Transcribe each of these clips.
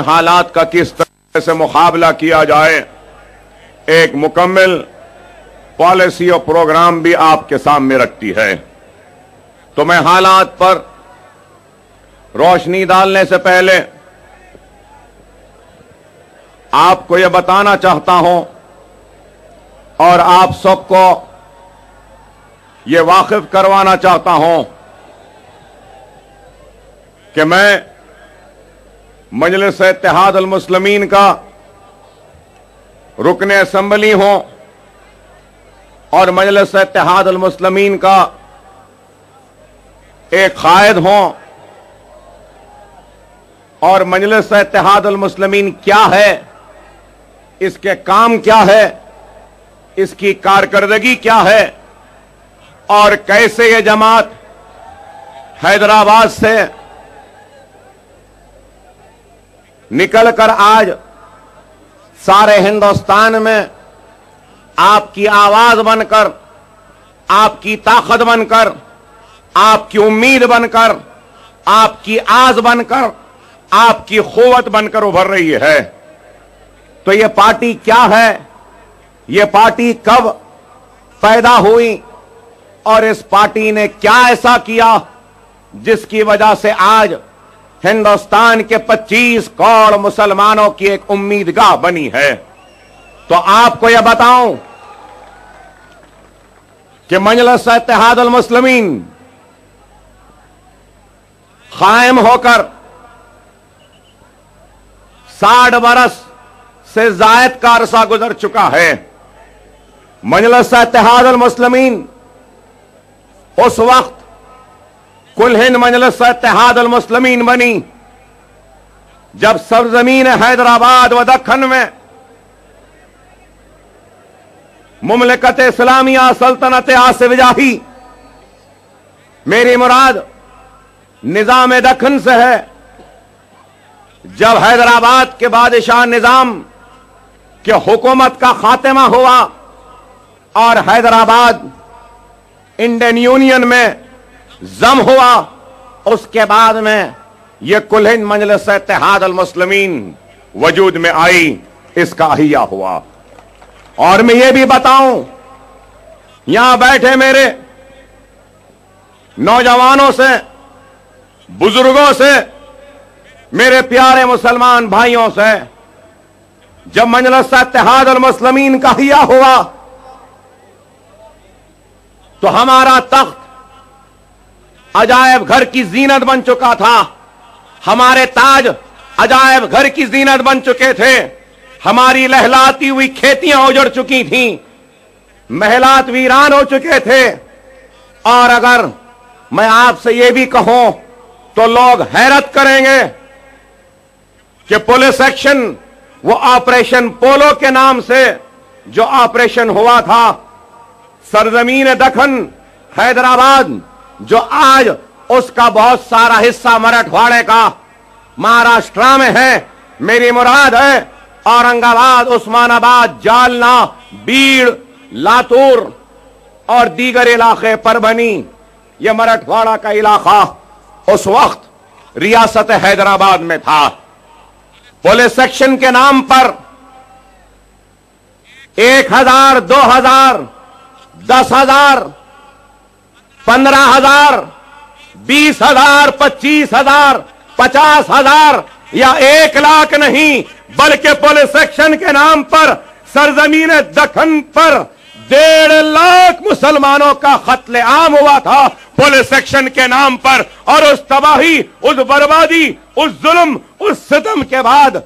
हालात का किस तरह से मुकाबला किया जाए, एक मुकम्मल पॉलिसी और प्रोग्राम भी आपके सामने रखती है। तो मैं हालात पर रोशनी डालने से पहले आपको यह बताना चाहता हूं और आप सबको यह वाकिफ करवाना चाहता हूं कि मैं मजलिस-ए-इत्तेहाद अल-मुस्लिमीन का रुकन असम्बली हूं और मजलिस-ए-इत्तेहाद अल-मुस्लिमीन का एक कायद हूं। और मजलिस-ए-इत्तेहाद अल-मुस्लिमीन क्या है, इसके काम क्या है, इसकी कारकर्दगी क्या है और कैसे यह जमात हैदराबाद से निकलकर आज सारे हिंदुस्तान में आपकी आवाज बनकर, आपकी ताकत बनकर, आपकी उम्मीद बनकर, आपकी आस बनकर, आपकी क़ुव्वत बनकर उभर रही है। तो यह पार्टी क्या है, यह पार्टी कब पैदा हुई और इस पार्टी ने क्या ऐसा किया जिसकी वजह से आज हिंदुस्तान के 25 करोड़ मुसलमानों की एक उम्मीदगाह बनी है। तो आपको यह बताऊं कि मजलिस-ए-इत्तेहाद अल-मुस्लिमीन कायम होकर 60 बरस से जायद का अरसा गुजर चुका है। मजलिस-ए-इत्तेहाद अल-मुस्लिमीन उस वक्त कुल हिंद मजलिस-ए-इत्तेहाद अल-मुस्लिमीन बनी जब सरजमीन हैदराबाद व दक्खन में मुमलिकत इस्लामिया सल्तनत आसिफ जाही, मेरी मुराद निजाम दक्खन से है, जब हैदराबाद के बादशाह निजाम के हुकूमत का खात्मा हुआ और हैदराबाद इंडियन यूनियन में जम हुआ, उसके बाद में यह कुल हिंद मजलिस-ए-इत्तेहाद अल-मुस्लिमीन वजूद में आई, इसका अहिया हुआ। और मैं ये भी बताऊं, यहां बैठे मेरे नौजवानों से, बुजुर्गों से, मेरे प्यारे मुसलमान भाइयों से, जब मजलिस-ए-इत्तेहाद अल-मुस्लिमीन का अहिया हुआ तो हमारा तख्त अजायब घर की जीनत बन चुका था, हमारे ताज अजायब घर की जीनत बन चुके थे, हमारी लहलाती हुई खेतियां उजड़ चुकी थीं, महलात वीरान हो चुके थे। और अगर मैं आपसे यह भी कहूं तो लोग हैरत करेंगे कि पुलिस एक्शन, वो ऑपरेशन पोलो के नाम से जो ऑपरेशन हुआ था, सरजमीन दक्खन हैदराबाद, जो आज उसका बहुत सारा हिस्सा मराठवाड़े का महाराष्ट्र में है, मेरी मुराद है औरंगाबाद, उस्मानाबाद, जालना, बीड़, लातूर और दीगर इलाके पर बनी, यह मराठवाड़ा का इलाका उस वक्त रियासत हैदराबाद में था। पुलिस सेक्शन के नाम पर 1000, 2000, 10,000, 15,000, 20,000, 25,000, 50,000 या 1 लाख नहीं, बल्कि पुलिस सेक्शन के नाम पर सरजमीन दक्खन पर 1.5 लाख मुसलमानों का कत्ले आम हुआ था पुलिस सेक्शन के नाम पर। और उस तबाही, उस बर्बादी, उस जुल्म, उस सितम के बाद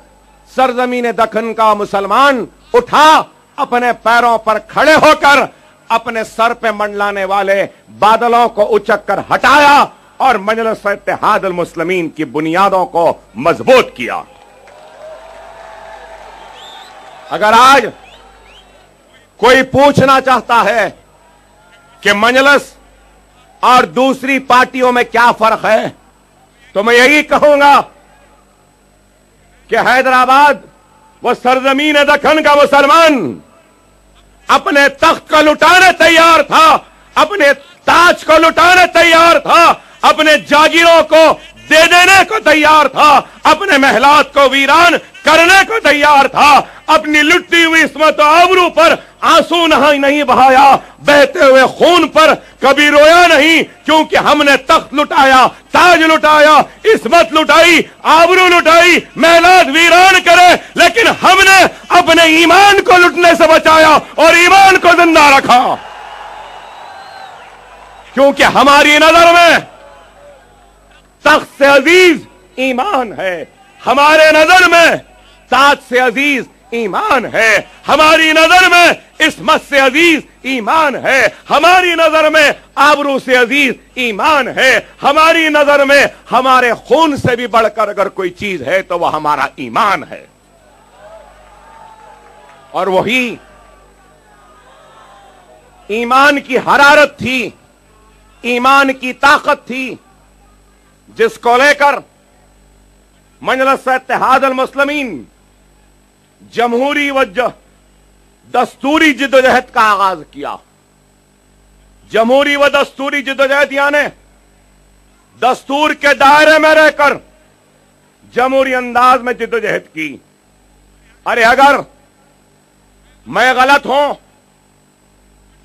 सरजमीन दक्खन का मुसलमान उठा, अपने पैरों पर खड़े होकर अपने सर पे मंडलाने वाले बादलों को उचक कर हटाया और मजलिस-ए-इत्तेहाद अल-मुस्लिमीन की बुनियादों को मजबूत किया। अगर आज कोई पूछना चाहता है कि मजलिस और दूसरी पार्टियों में क्या फर्क है, तो मैं यही कहूंगा कि हैदराबाद वो सरजमीन दक्खन का मुसलमान अपने तख्त को लुटाने तैयार था, अपने ताज को लुटाने तैयार था, अपने जागीरों को दे देने को तैयार था, अपने महलात को वीरान करने को तैयार था, अपनी लुटती हुई इस्मत आबरू पर आंसू नहीं बहाया, बहते हुए खून पर कभी रोया नहीं, क्योंकि हमने तख्त लुटाया, ताज लुटाया, इस्मत लुटाई, आबरू लुटाई, महलात वीरान करे, लेकिन हमने अपने ईमान को लुटने से बचाया और ईमान को जिंदा रखा, क्योंकि हमारी नजर में तख्त से अजीज ईमान है, हमारे नजर में ताज से अजीज ईमान है, हमारी नजर में इस्मत से अजीज ईमान है, हमारी नजर में आबरू से अजीज ईमान है, हमारी नजर में हमारे खून से भी बढ़कर अगर कोई चीज है तो वह हमारा ईमान है। और वही ईमान की हरारत थी, ईमान की ताकत थी, जिसको लेकर मजलिस इत्तेहाद अल मुस्लिमीन जमहूरी व दस्तूरी जिद्दोजहद का आगाज किया। जमहूरी व दस्तूरी जिद्दोजहद यानी दस्तूर के दायरे में रहकर जमहूरी अंदाज में जिद्दोजहद की। अरे अगर मैं गलत हूं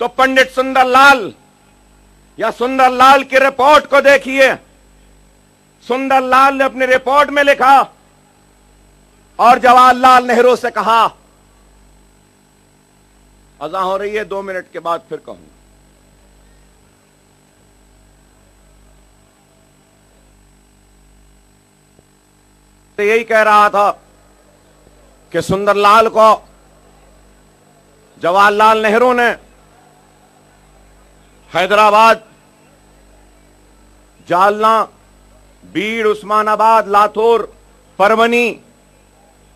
तो पंडित सुंदरलाल या सुंदरलाल की रिपोर्ट को देखिए। सुंदरलाल ने अपनी रिपोर्ट में लिखा और जवाहरलाल नेहरू से कहा, अज़ान हो रही है, 2 मिनट के बाद फिर कहूंगा। तो यही कह रहा था कि सुंदरलाल को जवाहरलाल नेहरू ने हैदराबाद, जालना, बीड़, उस्मानाबाद, लातूर, परवनी,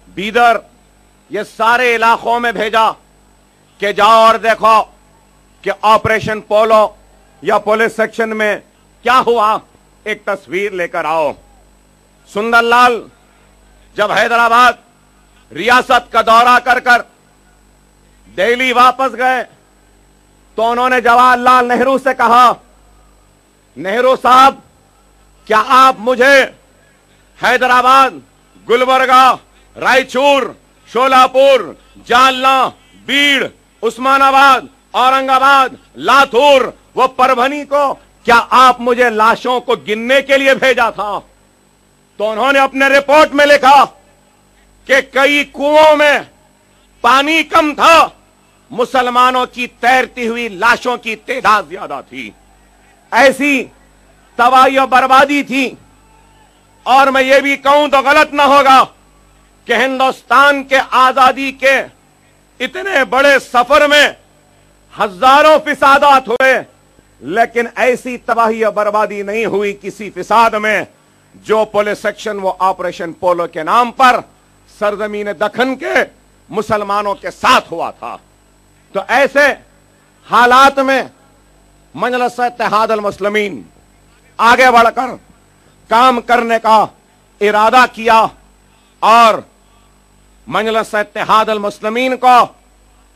बीदर, ये सारे इलाकों में भेजा कि जाओ और देखो कि ऑपरेशन पोलो या पुलिस सेक्शन में क्या हुआ, एक तस्वीर लेकर आओ। सुंदरलाल जब हैदराबाद रियासत का दौरा कर कर दिल्ली वापस गए तो उन्होंने जवाहरलाल नेहरू से कहा, नेहरू साहब, क्या आप मुझे हैदराबाद, गुलबर्गा, रायचूर, शोलापुर, जालना, बीड़, उस्मानाबाद, औरंगाबाद, लातूर व परभनी को क्या आप मुझे लाशों को गिनने के लिए भेजा था? तो उन्होंने अपने रिपोर्ट में लिखा कि कई कुओं में पानी कम था, मुसलमानों की तैरती हुई लाशों की तादाद ज्यादा थी। ऐसी तबाही और बर्बादी थी। और मैं ये भी कहूं तो गलत ना होगा कि हिंदुस्तान के आजादी के इतने बड़े सफर में हजारों फिसादात हुए, लेकिन ऐसी तबाही और बर्बादी नहीं हुई किसी फिसाद में जो पुलिस सेक्शन व ऑपरेशन पोलो के नाम पर सरजमीन दखन के मुसलमानों के साथ हुआ था। तो ऐसे हालात में मजलिस इत्तेहाद अल मुस्लिमीन आगे बढ़कर काम करने का इरादा किया और मजलिस इत्तेहाद अल मुस्लिमीन को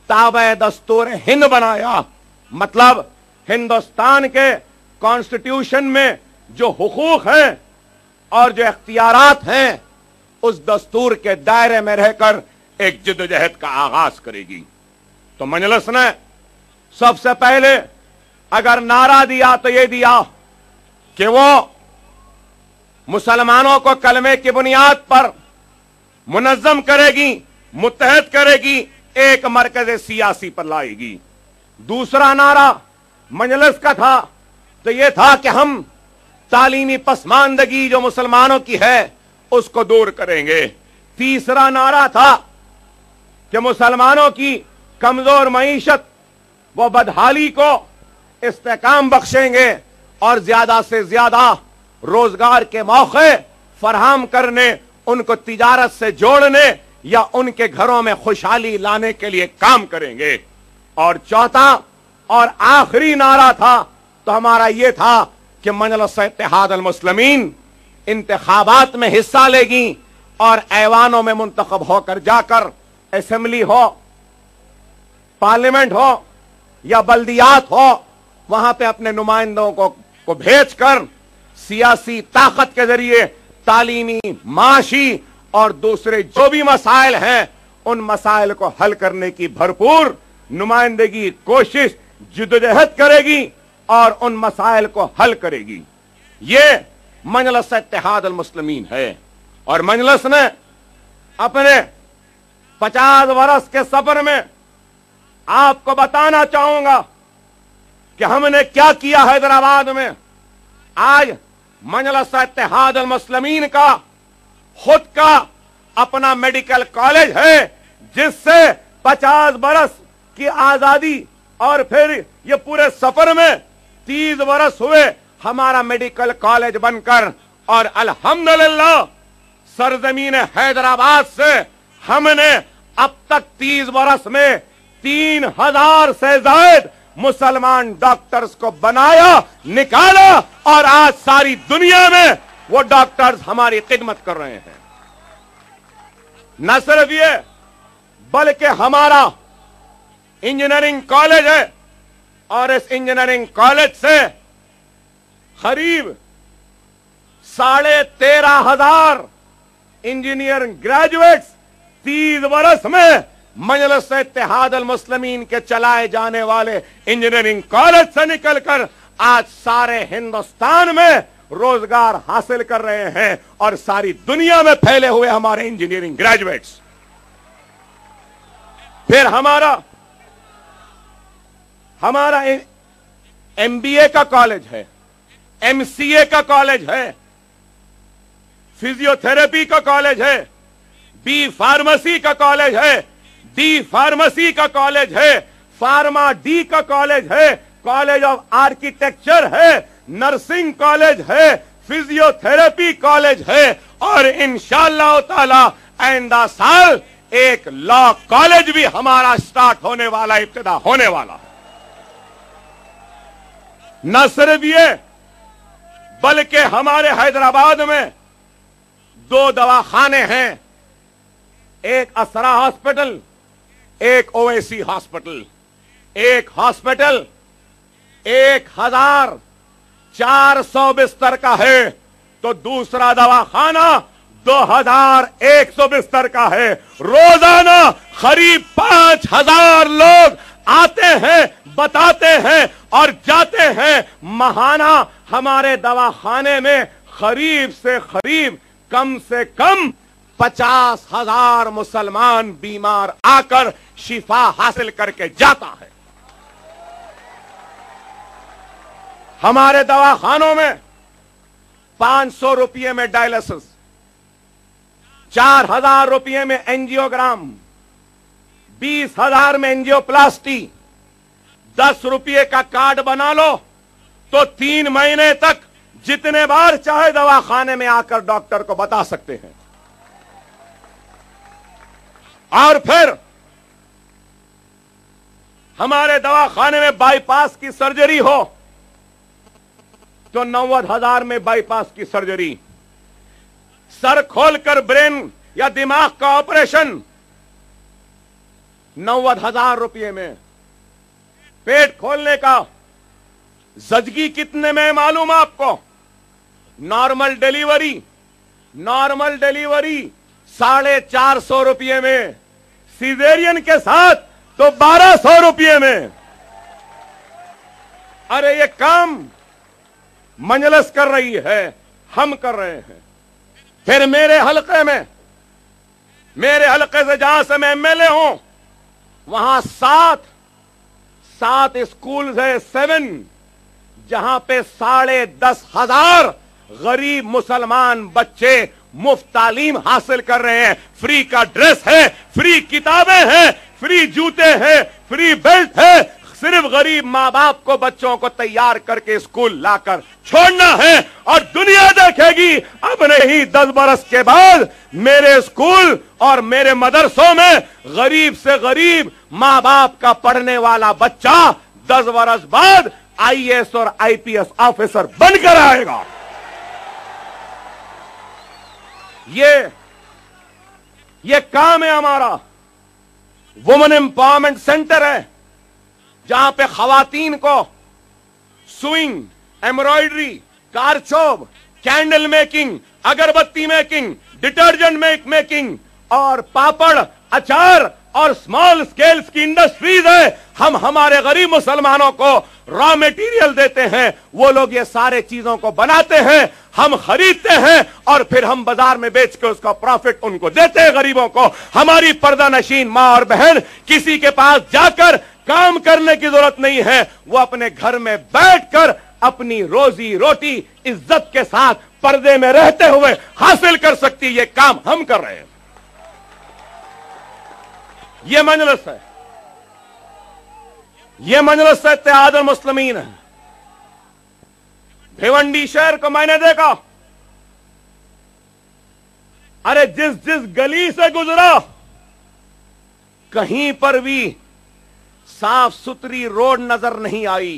ताबे दस्तूर हिंद बनाया। मतलब हिंदुस्तान के कॉन्स्टिट्यूशन में जो हुकूक हैं और जो इख्तियारात हैं, उस दस्तूर के दायरे में रहकर एक जिद्दोजहद का आगाज करेगी। तो मजलिस ने सबसे पहले अगर नारा दिया तो यह दिया कि वो मुसलमानों को कलमे की बुनियाद पर मुनज़्ज़म करेगी, मुत्तहद करेगी, एक मरकज़ सियासी पर लाएगी। दूसरा नारा मजलिस का था तो यह था कि हम तालीमी पसमानदगी जो मुसलमानों की है उसको दूर करेंगे। तीसरा नारा था कि मुसलमानों की कमजोर मईशत व बदहाली को इस्तेकाम बख्शेंगे और ज्यादा से ज्यादा रोजगार के मौके फराहम करने, उनको तिजारत से जोड़ने या उनके घरों में खुशहाली लाने के लिए काम करेंगे। और चौथा और आखिरी नारा था तो हमारा यह था कि मजलिस इत्तेहाद अल मुस्लिमीन इंतखाबात में हिस्सा लेगी और ऐवानों में मुंतखब होकर जाकर असेंबली हो, पार्लियामेंट हो या बल्दियात हो, वहां पे अपने नुमाइंदों को भेजकर सियासी ताकत के जरिए तालीमी, माशी और दूसरे जो भी मसाइल हैं उन मसाइल को हल करने की भरपूर नुमाइंदगी, कोशिश, जिद्दोजहद करेगी और उन मसाइल को हल करेगी। ये मजलिस इत्तेहाद अल मुस्लिमीन है। और मजलिस ने अपने 50 वर्ष के सफर में आपको बताना चाहूंगा कि हमने क्या किया हैदराबाद में। आज मजलिस इत्तेहाद अल मुस्लिमीन का खुद का अपना मेडिकल कॉलेज है, जिससे 50 बरस की आजादी और फिर ये पूरे सफर में 30 बरस हुए हमारा मेडिकल कॉलेज बनकर। और अल्हम्दुलिल्लाह सरजमीन हैदराबाद से हमने अब तक 30 बरस में 3000 से ज्यादा मुसलमान डॉक्टर्स को बनाया, निकाला और आज सारी दुनिया में वो डॉक्टर्स हमारी खिदमत कर रहे हैं। न सिर्फ ये बल्कि हमारा इंजीनियरिंग कॉलेज है और इस इंजीनियरिंग कॉलेज से करीब 13,500 इंजीनियरिंग ग्रेजुएट्स 30 बरस में मजलिस इत्तेहाद अल मुस्लिमीन के चलाए जाने वाले इंजीनियरिंग कॉलेज से निकलकर आज सारे हिंदुस्तान में रोजगार हासिल कर रहे हैं और सारी दुनिया में फैले हुए हमारे इंजीनियरिंग ग्रेजुएट्स। फिर हमारा एमबीए का कॉलेज है, एमसीए का कॉलेज है, फिजियोथेरेपी का कॉलेज है, बी फार्मेसी का कॉलेज है, डी फार्मेसी का कॉलेज है, फार्मा डी का कॉलेज है, कॉलेज ऑफ आर्किटेक्चर है, नर्सिंग कॉलेज है, फिजियोथेरेपी कॉलेज है और इंशाअल्लाह ताला आइंदा साल एक लॉ कॉलेज भी हमारा स्टार्ट होने वाला, इब्तिदा होने वाला। न सिर्फ ये बल्कि हमारे हैदराबाद में 2 दवाखाने हैं, एक असरा हॉस्पिटल, एक ओवैसी हॉस्पिटल। एक हॉस्पिटल 1400 बिस्तर का है तो दूसरा दवाखाना 2100 बिस्तर का है। रोजाना करीब 5000 लोग आते हैं, बताते हैं और जाते हैं। महाना हमारे दवाखाने में करीब से कम 50,000 मुसलमान बीमार आकर शिफा हासिल करके जाता है। हमारे दवाखानों में 500 रुपये में डायलिसिस, 4000 रुपये में एंजियोग्राम, 20,000 में एंजियोप्लास्टी, 10 रुपये का कार्ड बना लो तो 3 महीने तक जितने बार चाहे दवाखाने में आकर डॉक्टर को बता सकते हैं। और फिर हमारे दवाखाने में बाईपास की सर्जरी हो तो 90,000 में बाईपास की सर्जरी, सर खोलकर ब्रेन या दिमाग का ऑपरेशन 90,000 रुपये में, पेट खोलने का जजगी कितने में मालूम आपको? नॉर्मल डिलीवरी 450 रुपये में, सीजेरियन के साथ तो 1200 रुपये में। अरे ये काम मजलिस कर रही है, हम कर रहे हैं। फिर मेरे हलके से जहां से मैं एमएलए हूं वहां 7 स्कूल है, 7, जहां पे 10,500 गरीब मुसलमान बच्चे मुफ्त तालीम हासिल कर रहे हैं। फ्री का ड्रेस है, फ्री किताबें हैं, फ्री जूते हैं, फ्री बेल्ट है। सिर्फ गरीब मां बाप को बच्चों को तैयार करके स्कूल लाकर छोड़ना है और दुनिया देखेगी। अब नहीं 10 बरस के बाद मेरे स्कूल और मेरे मदरसों में गरीब से गरीब मां बाप का पढ़ने वाला बच्चा 10 बरस बाद आईएएस और आईपीएस ऑफिसर बनकर आएगा। ये काम है हमारा। वुमेन एम्पावरमेंट सेंटर है जहां पे खवातीन को सुइंग, एम्ब्रॉयडरी, कारचौब, कैंडल मेकिंग, अगरबत्ती मेकिंग, डिटर्जेंट मेकिंग और पापड़, अचार और स्मॉल स्केल्स की इंडस्ट्रीज है। हम हमारे गरीब मुसलमानों को रॉ मटेरियल देते हैं, वो लोग ये सारे चीजों को बनाते हैं, हम खरीदते हैं और फिर हम बाजार में बेच के उसका प्रॉफिट उनको देते हैं गरीबों को। हमारी पर्दा नशीन मां और बहन किसी के पास जाकर काम करने की जरूरत नहीं है, वो अपने घर में बैठकर अपनी रोजी रोटी इज्जत के साथ पर्दे में रहते हुए हासिल कर सकती है। ये काम हम कर रहे हैं। ये मजलिस है, ये मजलिस से इत्तेहादुल मुस्लिमीन है। भिवंडी शहर को मैंने देखा, अरे जिस जिस गली से गुजरा कहीं पर भी साफ सुथरी रोड नजर नहीं आई।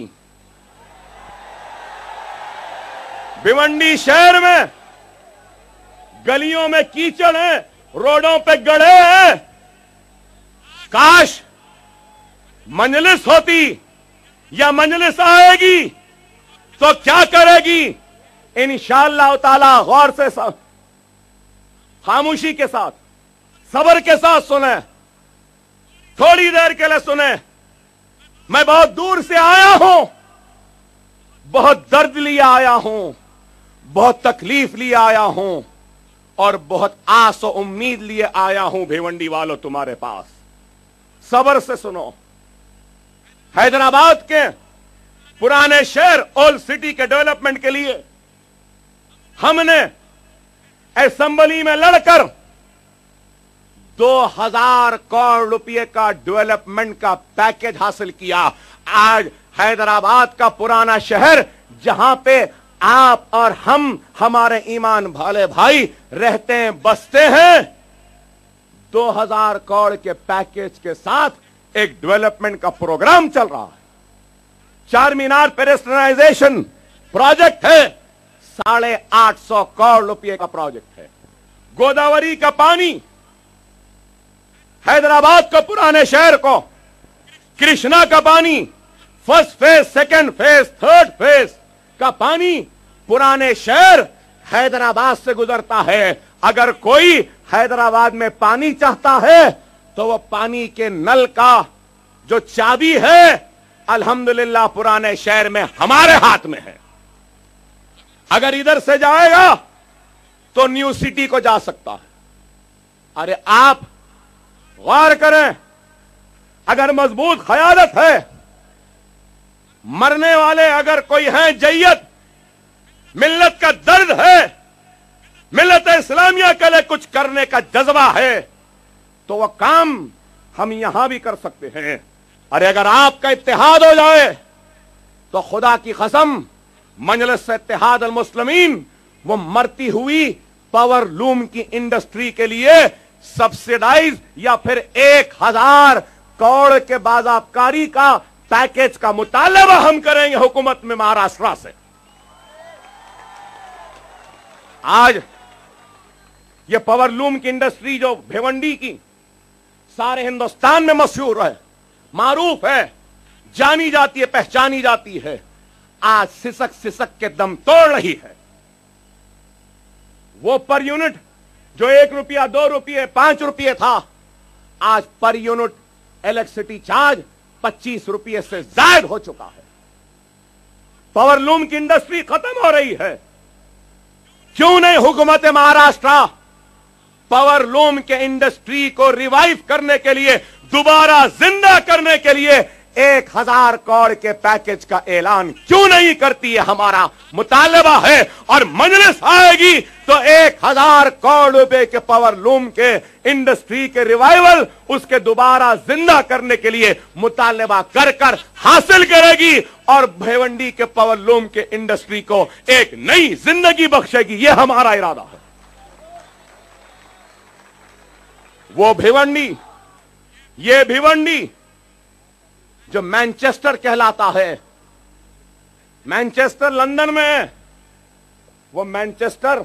भिवंडी शहर में गलियों में कीचड़ है, रोडों पे गड्ढे हैं। काश मजलिस होती या मजलिस आएगी तो क्या करेगी? इंशाअल्लाह ताला गौर से खामोशी के साथ, सब्र के साथ सुने, थोड़ी देर के लिए सुने। मैं बहुत दूर से आया हूं, बहुत दर्द लिए आया हूं, बहुत तकलीफ लिए आया हूं और बहुत आस और उम्मीद लिए आया हूं भिवंडी वालों तुम्हारे पास। सब्र से सुनो। हैदराबाद के पुराने शहर ओल्ड सिटी के डेवलपमेंट के लिए हमने असेंबली में लड़कर 2000 करोड़ रुपए का डेवलपमेंट का पैकेज हासिल किया। आज हैदराबाद का पुराना शहर जहां पे आप और हम, हमारे ईमान वाले भाई रहते हैं, बसते हैं, 2000 करोड़ के पैकेज के साथ एक डेवलपमेंट का प्रोग्राम चल रहा है। चार मीनार पेडेस्ट्रियनाइजेशन प्रोजेक्ट है, 850 करोड़ रुपए का प्रोजेक्ट है। गोदावरी का पानी हैदराबाद को, पुराने शहर को, कृष्णा का पानी, first phase, second phase, third phase का पानी पुराने शहर हैदराबाद से गुजरता है। अगर कोई हैदराबाद में पानी चाहता है तो वह पानी के नल का जो चाबी है अल्हम्दुलिल्लाह पुराने शहर में हमारे हाथ में है। अगर इधर से जाएगा तो न्यू सिटी को जा सकता है। अरे आप गौर करें, अगर मजबूत क़यादत है, मरने वाले अगर कोई हैं जैयत, मिल्लत का दर्द है, मिल्लत इस्लामिया के लिए कुछ करने का जज्बा है, तो वह काम हम यहां भी कर सकते हैं। अरे अगर आपका इत्तेहाद हो जाए तो खुदा की कसम मजलिस इत्तेहाद अल मुस्लिमीन वो मरती हुई पावर लूम की इंडस्ट्री के लिए सब्सिडाइज या फिर 1000 करोड़ के बाज़ाबकारी का पैकेज का मुतालबा हम करेंगे हुकूमत में महाराष्ट्र से। आज ये पावर लूम की इंडस्ट्री जो भिवंडी की सारे हिंदुस्तान में मशहूर है, मारूफ है, जानी जाती है, पहचानी जाती है, आज सिसक सिसक के दम तोड़ रही है। वो पर यूनिट जो 1 रुपया, 2 रुपये, 5 रुपये था, आज पर यूनिट इलेक्ट्रिसिटी चार्ज 25 रुपये से ज्यादा हो चुका है। पावर लूम की इंडस्ट्री खत्म हो रही है। क्यों नहीं हुकूमत महाराष्ट्र पावर लूम के इंडस्ट्री को रिवाइव करने के लिए, दोबारा जिंदा करने के लिए 1000 करोड़ के पैकेज का ऐलान क्यों नहीं करती है? हमारा मुतालबा है। और मजलिस आएगी तो 1000 करोड़ रुपए के पावर लूम के इंडस्ट्री के रिवाइवल, उसके दोबारा जिंदा करने के लिए मुतालबा कर कर हासिल करेगी और भिवंडी के पावर लूम के इंडस्ट्री को एक नई जिंदगी बख्शेगी। यह हमारा इरादा है। वो भिवंडी, ये भिवंडी जो मैनचेस्टर कहलाता है, मैनचेस्टर लंदन में है, वो मैनचेस्टर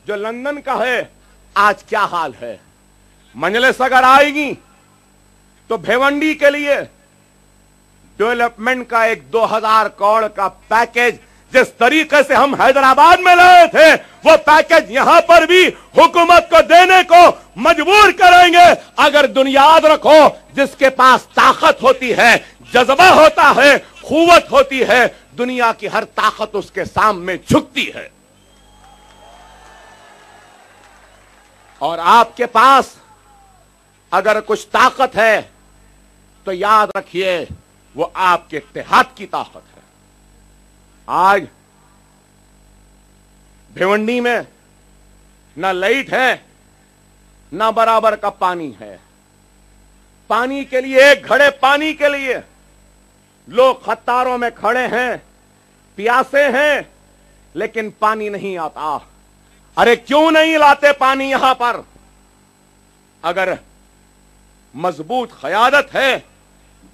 जो लंदन का है, आज क्या हाल है? मजलिस अगर आएगी तो भिवंडी के लिए डेवलपमेंट का एक 2000 करोड़ का पैकेज जिस तरीके से हम हैदराबाद में लाए थे वो पैकेज यहां पर भी हुकूमत को देने को मजबूर करेंगे। अगर दुनिया, याद रखो, जिसके पास ताकत होती है, जज्बा होता है, कुव्वत होती है, दुनिया की हर ताकत उसके सामने झुकती है। और आपके पास अगर कुछ ताकत है तो याद रखिए वो आपके इत्तेहाद की ताकत है। आज भिवंडी में ना लाइट है, ना बराबर का पानी है। पानी के लिए, एक घड़े पानी के लिए लोग कतारों में खड़े हैं, प्यासे हैं, लेकिन पानी नहीं आता। अरे क्यों नहीं लाते पानी यहां पर? अगर मजबूत क़यादत है,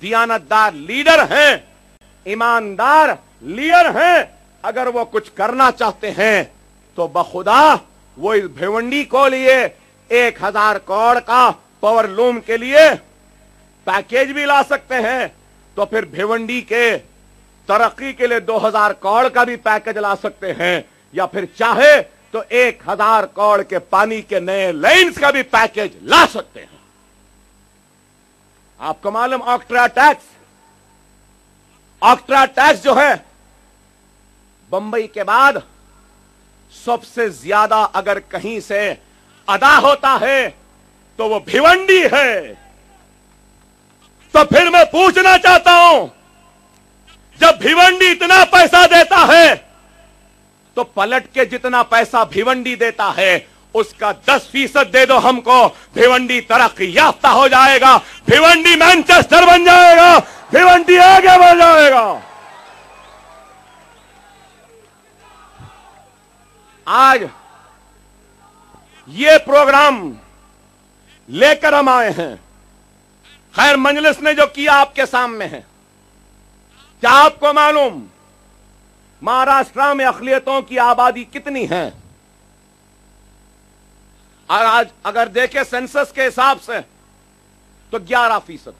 दियानतदार लीडर हैं, ईमानदार लीडर हैं, अगर वो कुछ करना चाहते हैं तो बखुदा वो इस भिवंडी को लिए 1000 करोड़ का पावर लूम के लिए पैकेज भी ला सकते हैं, तो फिर भिवंडी के तरक्की के लिए 2000 करोड़ का भी पैकेज ला सकते हैं, या फिर चाहे तो 1000 करोड़ के पानी के नए लाइन्स का भी पैकेज ला सकते हैं। आपको मालूम, ऑक्ट्रा टैक्स जो है बंबई के बाद सबसे ज्यादा अगर कहीं से अदा होता है तो वो भिवंडी है। तो फिर मैं पूछना चाहता हूं, जब भिवंडी इतना पैसा देता है तो पलट के जितना पैसा भिवंडी देता है उसका 10% दे दो हमको, भिवंडी तरक्की याफ्ता हो जाएगा, भिवंडी मैनचेस्टर बन जाएगा, भिवंडी आगे बढ़ जाएगा। आज ये प्रोग्राम लेकर हम आए हैं। खैर, मजलिस ने जो किया आपके सामने है। क्या आपको मालूम महाराष्ट्र में अक़लियतों की आबादी कितनी है? आज अगर देखें सेंसस के हिसाब से तो 11%।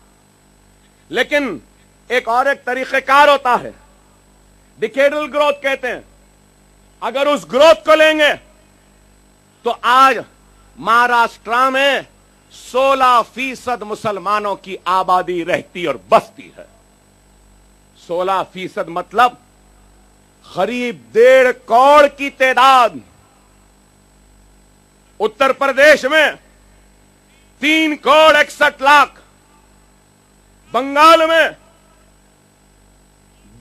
लेकिन एक तरीक़ेकार होता है, डिकेडल ग्रोथ कहते हैं। अगर उस ग्रोथ को लेंगे तो आज महाराष्ट्र में 16% मुसलमानों की आबादी रहती और बसती है। 16% मतलब करीब 1.5 करोड़ की तादाद। उत्तर प्रदेश में 3 करोड़ 61 लाख, बंगाल में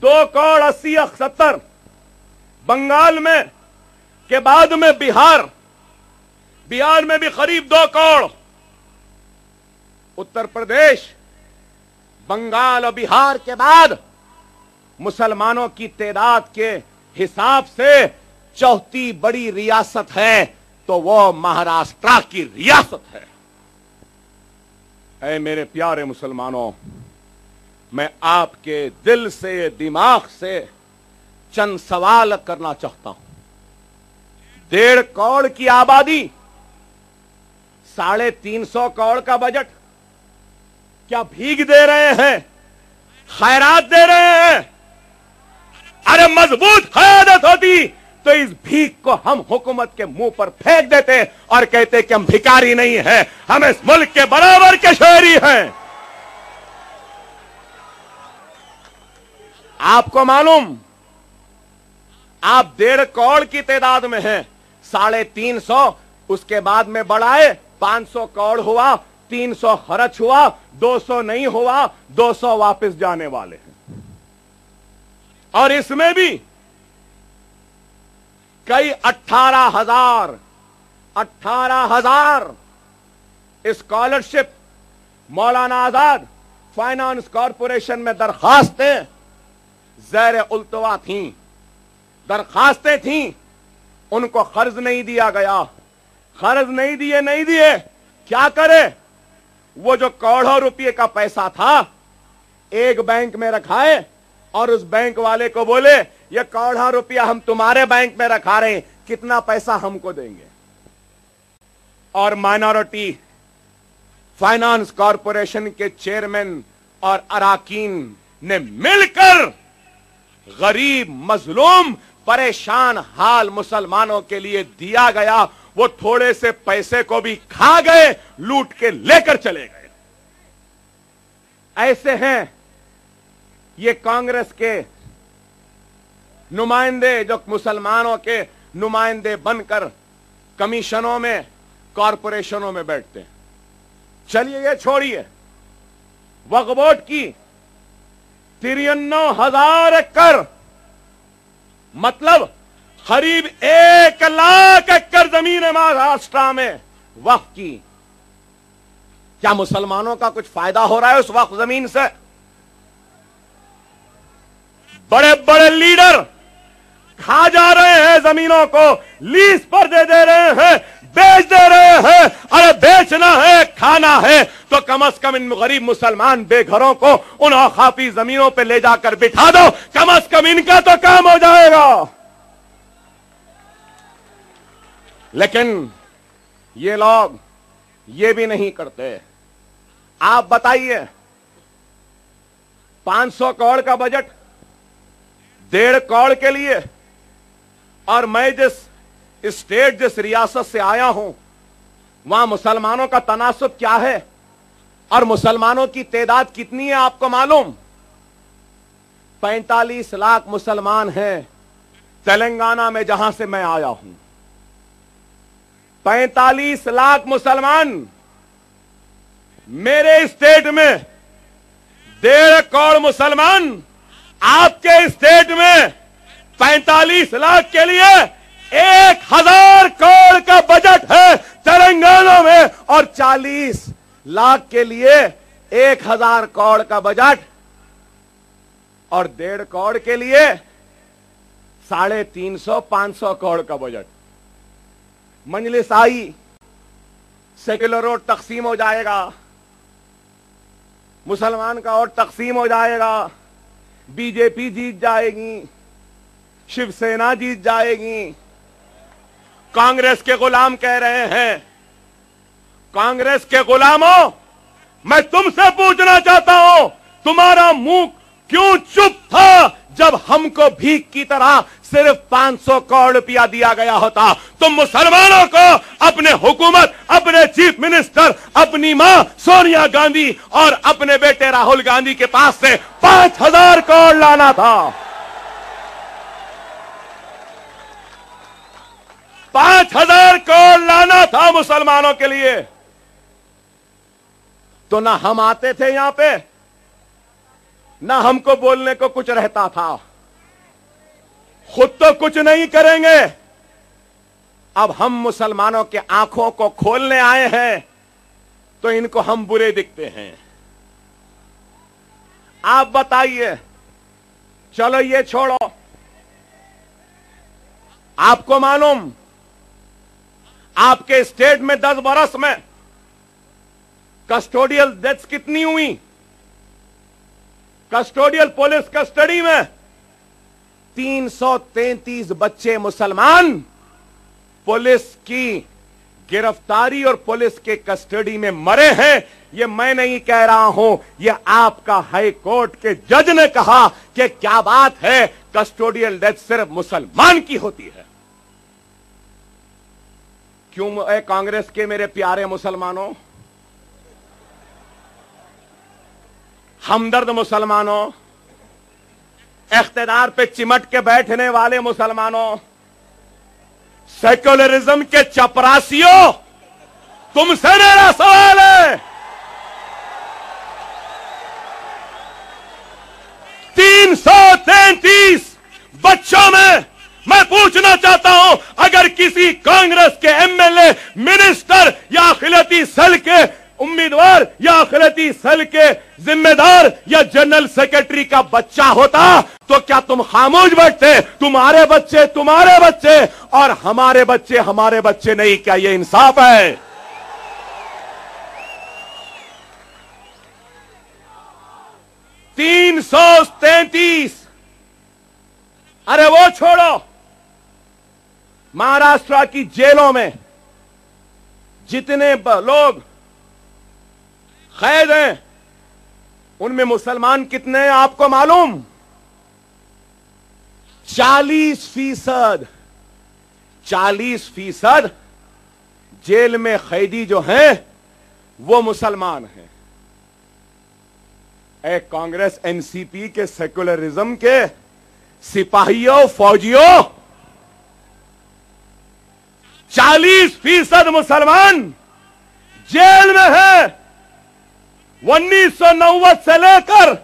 2 करोड़ 80-70, बंगाल में के बाद में बिहार में भी करीब 2 करोड़। उत्तर प्रदेश, बंगाल और बिहार के बाद मुसलमानों की तादाद के हिसाब से चौथी बड़ी रियासत है तो वो महाराष्ट्र की रियासत है। ऐ मेरे प्यारे मुसलमानों, मैं आपके दिल से, दिमाग से चंद सवाल करना चाहता हूं। 1.5 करोड़ की आबादी, 350 करोड़ का बजट, क्या भीख दे रहे हैं? खैरात दे रहे हैं? अरे मजबूत क़यादत होती तो इस भीख को हम हुकूमत के मुंह पर फेंक देते और कहते कि हम भिखारी नहीं हैं, हम इस मुल्क के बराबर के शहरी हैं। आपको मालूम, आप 1.5 करोड़ की तादाद में हैं, 350, उसके बाद में बढ़ाए 500 करोड़ हुआ, 300 खर्च हुआ, 200 नहीं हुआ, 200 वापस जाने वाले हैं। और इसमें भी कई 18,000 scholarship Maulana Azad finance corporation में दरखास्तें ज़ैर उल्तवा थीं, दरखास्तें थीं, उनको कर्ज नहीं दिया गया। कर्ज नहीं दिए क्या करे? वो जो करोड़ों रुपये का पैसा था एक बैंक में रखाए और उस बैंक वाले को बोले ये करोड़ों रुपया हम तुम्हारे बैंक में रखा रहे हैं, कितना पैसा हमको देंगे? और माइनॉरिटी फाइनेंस कॉरपोरेशन के चेयरमैन और अराकीन ने मिलकर गरीब, मजलूम, परेशान हाल मुसलमानों के लिए दिया गया, वो थोड़े से पैसे को भी खा गए, लूट के लेकर चले गए। ऐसे हैं ये कांग्रेस के नुमाइंदे जो मुसलमानों के नुमाइंदे बनकर कमीशनों में, कॉरपोरेशनों में बैठते हैं। चलिए ये छोड़िए, वक्फ बोर्ड की 53,000 एकड़, मतलब करीब 1 लाख एकड़ जमीन है महाराष्ट्र में वक्फ की। क्या मुसलमानों का कुछ फायदा हो रहा है उस वक्फ जमीन से? बड़े बड़े लीडर खा जा रहे हैं जमीनों को, लीज पर दे रहे हैं, बेच दे रहे हैं। अरे बेचना है, खाना है, तो कम से कम इन गरीब मुसलमान बेघरों को उन औकाफी जमीनों पे ले जाकर बिठा दो, कम से कम इनका तो काम हो जाएगा। लेकिन ये लोग ये भी नहीं करते। आप बताइए, 500 करोड़ का बजट 1.5 करोड़ के लिए, और मैं जिस स्टेट, जिस रियासत से आया हूं, वहां मुसलमानों का तनासुब क्या है और मुसलमानों की तादाद कितनी है आपको मालूम? 45 लाख मुसलमान हैं तेलंगाना में, जहां से मैं आया हूं। 45 लाख मुसलमान। मेरे स्टेट में 1.5 करोड़ मुसलमान, आपके स्टेट में 45 लाख के लिए 1,000 करोड़ का बजट है तेलंगाना में, और 40 लाख के लिए 1,000 करोड़ का बजट, और 1.5 करोड़ के लिए 350-500 करोड़ का बजट। मजलिस आई, सेक्युलर वोट तकसीम हो जाएगा, मुसलमान का वोट तकसीम हो जाएगा, बीजेपी जीत जाएगी, शिवसेना जीत जाएगी। कांग्रेस के गुलाम कह रहे हैं, कांग्रेस के गुलामों, मैं तुमसे पूछना चाहता हूं, तुम्हारा मुंह क्यों चुप था जब हमको भीख की तरह सिर्फ 500 करोड़ रुपया दिया गया होता? तुम मुसलमानों को अपने हुकूमत, अपने चीफ मिनिस्टर, अपनी मां सोनिया गांधी और अपने बेटे राहुल गांधी के पास से 5,000 करोड़ लाना था। 5,000 करोड़ लाना था मुसलमानों के लिए। तो ना हम आते थे यहां पे, ना हमको बोलने को कुछ रहता था। खुद तो कुछ नहीं करेंगे, अब हम मुसलमानों के आंखों को खोलने आए हैं तो इनको हम बुरे दिखते हैं। आप बताइए, चलो ये छोड़ो, आपको मालूम आपके स्टेट में 10 बरस में कस्टोडियल डेथ्स कितनी हुई? कस्टोडियल पुलिस कस्टडी में 333 बच्चे मुसलमान पुलिस की गिरफ्तारी और पुलिस के कस्टडी में मरे हैं। ये मैं नहीं कह रहा हूं, ये आपका हाई कोर्ट के जज ने कहा कि क्या बात है, कस्टोडियल डेथ सिर्फ मुसलमान की होती है। क्यों कांग्रेस के मेरे प्यारे मुसलमानों, हमदर्द मुसलमानों, इख्तिदार पे चिमट के बैठने वाले मुसलमानों, सेक्युलरिज्म के चपरासियों, तुमसे मेरा सवाल है, 333 बच्चों में मैं पूछना चाहता हूं, अगर किसी कांग्रेस के एमएलए, मिनिस्टर या अखिलती सेल के उम्मीदवार या अखिलती सेल के जिम्मेदार या जनरल सेक्रेटरी का बच्चा होता तो क्या तुम खामोश बैठते? तुम्हारे बच्चे और हमारे बच्चे नहीं, क्या ये इंसाफ है? तीन 333। अरे वो छोड़ो, महाराष्ट्र की जेलों में जितने लोग कैद हैं उनमें मुसलमान कितने हैं आपको मालूम? 40% जेल में कैदी जो हैं वो मुसलमान हैं। ए कांग्रेस एनसीपी के सेकुलरिज्म के सिपाहियों, फौजियों, 40% मुसलमान जेल में हैं। 1990 से लेकर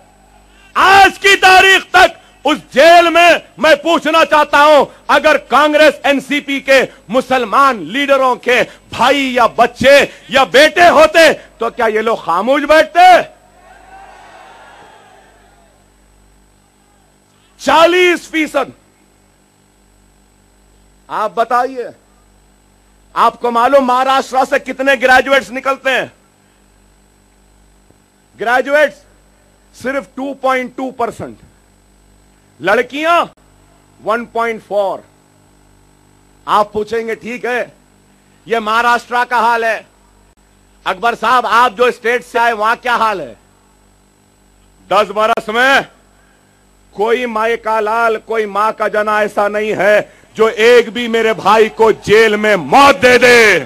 आज की तारीख तक उस जेल में मैं पूछना चाहता हूं, अगर कांग्रेस एनसीपी के मुसलमान लीडरों के भाई या बच्चे या बेटे होते तो क्या ये लोग खामोश बैठते? 40%। आप बताइए, आपको मालूम महाराष्ट्र से कितने ग्रेजुएट्स निकलते हैं? ग्रेजुएट्स सिर्फ 2.2%, लड़कियां 1.4। आप पूछेंगे ठीक है, यह महाराष्ट्र का हाल है, अकबर साहब आप जो स्टेट से आए वहां क्या हाल है? 10 बरस में कोई माए का लाल, कोई मां का जना ऐसा नहीं है जो एक भी मेरे भाई को जेल में मौत दे दे।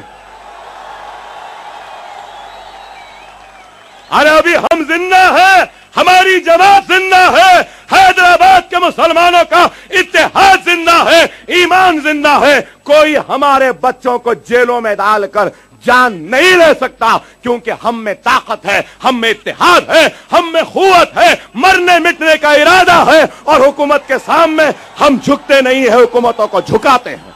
अरे अभी हम जिंदा हैं, हमारी जमात जिंदा है, हैदराबाद के मुसलमानों का इत्तेहाद जिंदा है, ईमान जिंदा है। कोई हमारे बच्चों को जेलों में डालकर जान नहीं ले सकता, क्योंकि हम में ताकत है, हम में इत्तेहाद है, हम में कुव्वत है, मरने मिटने का इरादा है, और हुकूमत के सामने हम झुकते नहीं है, हुकूमतों को झुकाते हैं।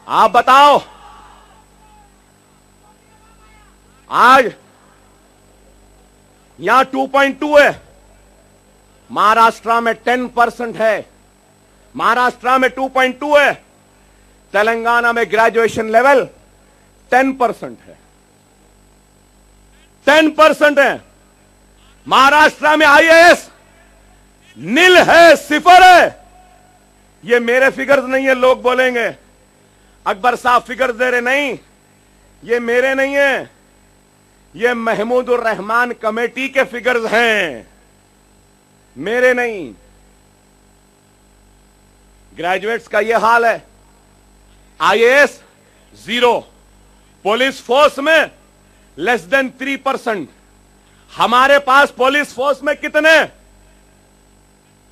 आप बताओ, आज यहां 2.2 है, महाराष्ट्र में 10% है। महाराष्ट्र में 2.2 है, तेलंगाना में ग्रेजुएशन लेवल 10% है। 10% है। महाराष्ट्र में आईएएस नील है, सिफर है। ये मेरे फिगर्स नहीं है, लोग बोलेंगे अकबर साहब फिगर्स दे रहे, नहीं, ये मेरे नहीं है, ये महमूदुर रहमान कमेटी के फिगर्स हैं, मेरे नहीं। ग्रेजुएट्स का ये हाल है। आईएएस 0, पुलिस फोर्स में लेस देन 3%। हमारे पास पुलिस फोर्स में कितने,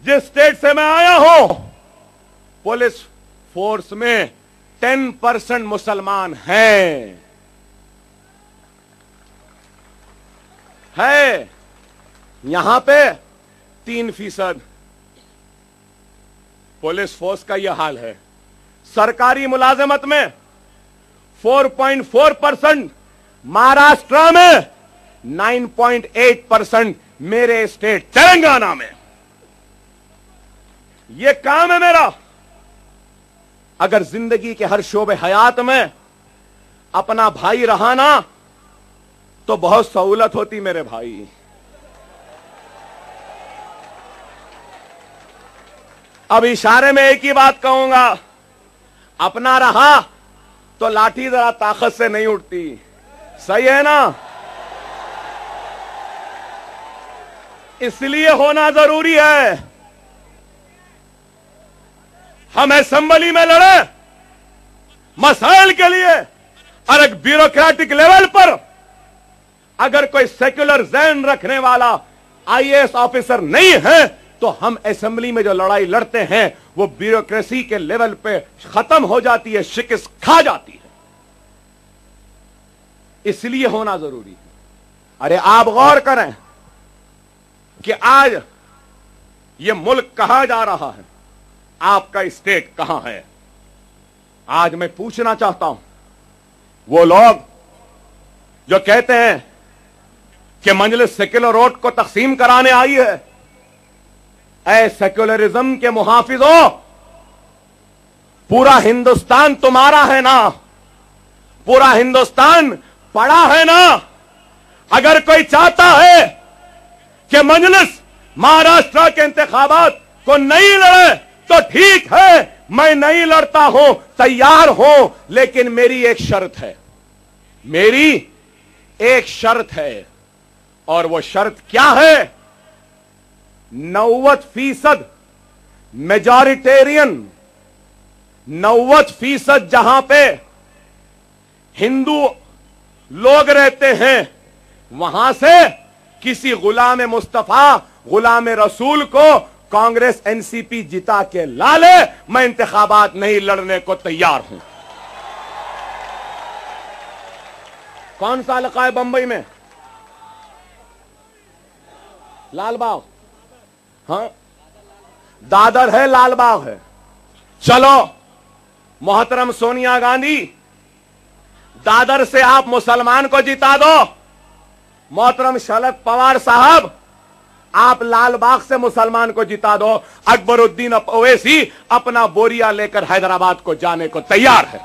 जिस स्टेट से मैं आया हूं, पुलिस फोर्स में 10% मुसलमान हैं। है यहां पे 3%। पुलिस फोर्स का यह हाल है। सरकारी मुलाजमत में 4.4%, महाराष्ट्र में 9.8%, मेरे स्टेट तेलंगाना में। यह काम है मेरा। अगर जिंदगी के हर शोबे हयात में अपना भाई रहा ना, तो बहुत सहूलत होती मेरे भाई। अब इशारे में एक ही बात कहूंगा, अपना रहा तो लाठी जरा ताकत से नहीं उठती, सही है ना? इसलिए होना जरूरी है। हम असेंबली में लड़े मसाइल के लिए, और एक ब्यूरोक्रेटिक लेवल पर अगर कोई सेक्युलर ज़हन रखने वाला आईएएस ऑफिसर नहीं है, तो हम असेंबली में जो लड़ाई लड़ते हैं वो ब्यूरोक्रेसी के लेवल पे खत्म हो जाती है, शिकस्त खा जाती है। इसलिए होना जरूरी है। अरे आप गौर करें कि आज ये मुल्क कहां जा रहा है, आपका स्टेट कहां है। आज मैं पूछना चाहता हूं, वो लोग जो कहते हैं कि मजलिस सेक्युलर वोट को तकसीम कराने आई है, ऐ सेक्युलरिज्म के मुहाफिजों, पूरा हिंदुस्तान तुम्हारा है ना, पूरा हिंदुस्तान पड़ा है ना। अगर कोई चाहता है कि मजलिस महाराष्ट्र के इंतखाबात को नहीं लड़े तो ठीक है, मैं नहीं लड़ता हूं, तैयार हूं, लेकिन मेरी एक शर्त है, मेरी एक शर्त है। और वो शर्त क्या है? 90% मेजॉरिटेरियन, 90% जहां पे हिंदू लोग रहते हैं, वहां से किसी गुलाम मुस्तफा, गुलाम रसूल को कांग्रेस एनसीपी जिता के ला ले, मैं इंतखाबात नहीं लड़ने को तैयार हूं। कौन सा इलाका है बंबई में? लालबाग। हाँ, दादर है, लालबाग है। चलो मोहतरम सोनिया गांधी, दादर से आप मुसलमान को जिता दो। मोहतरम शरद पवार साहब, आप लालबाग से मुसलमान को जिता दो। अकबरुद्दीन ओवैसी अपना बोरिया लेकर हैदराबाद को जाने को तैयार है।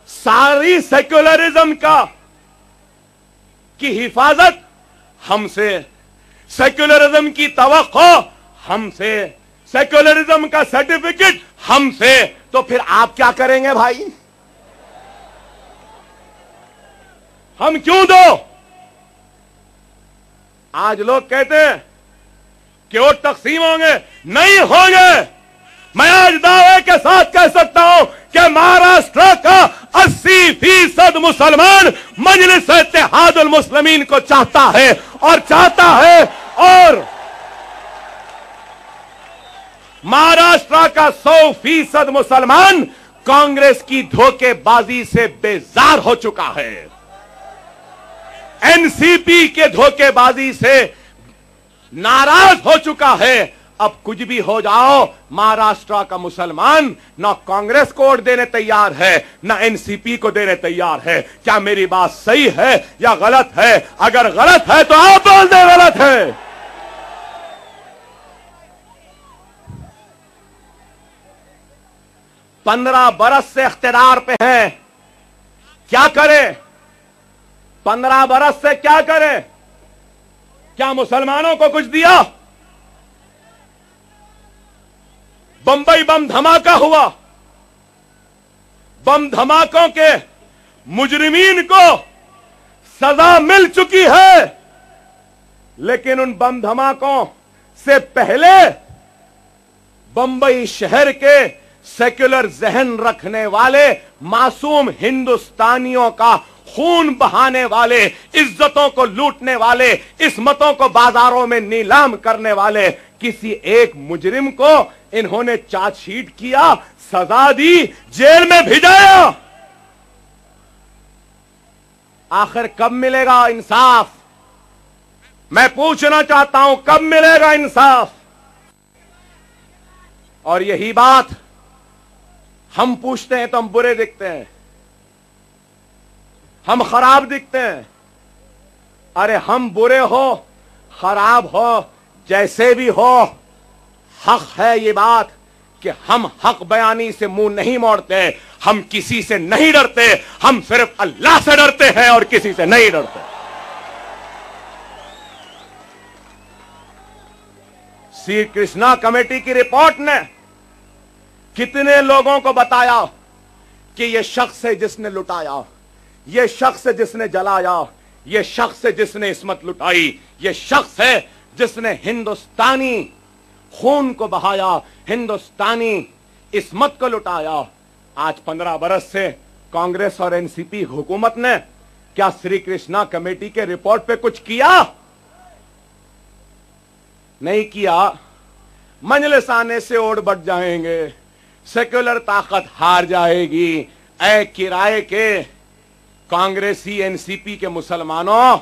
सारी सेक्युलरिज्म की हिफाजत हमसे, सेक्युलरिज्म की तवक्को हमसे, सेक्युलरिज्म का सर्टिफिकेट हमसे। तो फिर आप क्या करेंगे भाई? हम क्यों दो? आज लोग कहते हैं कि वोट तकसीम होंगे, नहीं होंगे। मैं आज दावे के साथ कह सकता हूं कि महाराष्ट्र का 80% मुसलमान मजलिस इत्तेहादुल मुस्लिमीन को चाहता है और महाराष्ट्र का 100% मुसलमान कांग्रेस की धोखेबाजी से बेजार हो चुका है, एनसीपी के धोखेबाजी से नाराज हो चुका है। अब कुछ भी हो जाओ, महाराष्ट्र का मुसलमान ना कांग्रेस को वोट देने तैयार है, ना एनसीपी को देने तैयार है। क्या मेरी बात सही है या गलत है? अगर गलत है तो आप बोल दें गलत है। पंद्रह बरस से इख्तियार पे हैं, क्या करें? 15 बरस से क्या करें? क्या मुसलमानों को कुछ दिया? बंबई बम धमाका हुआ, बम धमाकों के मुजरिमीन को सजा मिल चुकी है, लेकिन उन बम धमाकों से पहले बंबई शहर के सेक्युलर जहन रखने वाले मासूम हिंदुस्तानियों का खून बहाने वाले, इज्जतों को लूटने वाले, इस्मतों को बाजारों में नीलाम करने वाले किसी एक मुजरिम को इन्होंने चार्जशीट किया, सजा दी, जेल में भिजाया। आखिर कब मिलेगा इंसाफ? मैं पूछना चाहता हूं, कब मिलेगा इंसाफ? और यही बात हम पूछते हैं तो हम बुरे दिखते हैं, हम खराब दिखते हैं। अरे हम बुरे हो, खराब हो, जैसे भी हो, हक है ये बात कि हम हक बयानी से मुंह नहीं मोड़ते, हम किसी से नहीं डरते, हम सिर्फ अल्लाह से डरते हैं और किसी से नहीं डरते। श्री कृष्णा कमेटी की रिपोर्ट ने कितने लोगों को बताया कि यह शख्स है जिसने लुटाया, यह शख्स है जिसने जलाया, यह शख्स है जिसने इस्मत लुटाई, यह शख्स है जिसने हिंदुस्तानी खून को बहाया, हिंदुस्तानी इस्मत को लुटाया। आज 15 बरस से कांग्रेस और एनसीपी हुकूमत ने क्या श्री कृष्णा कमेटी के रिपोर्ट पे कुछ किया? नहीं किया। मजलिस आने से वोट बढ़ जाएंगे, सेक्युलर ताकत हार जाएगी। ऐ किराए के कांग्रेसी एनसीपी के मुसलमानों,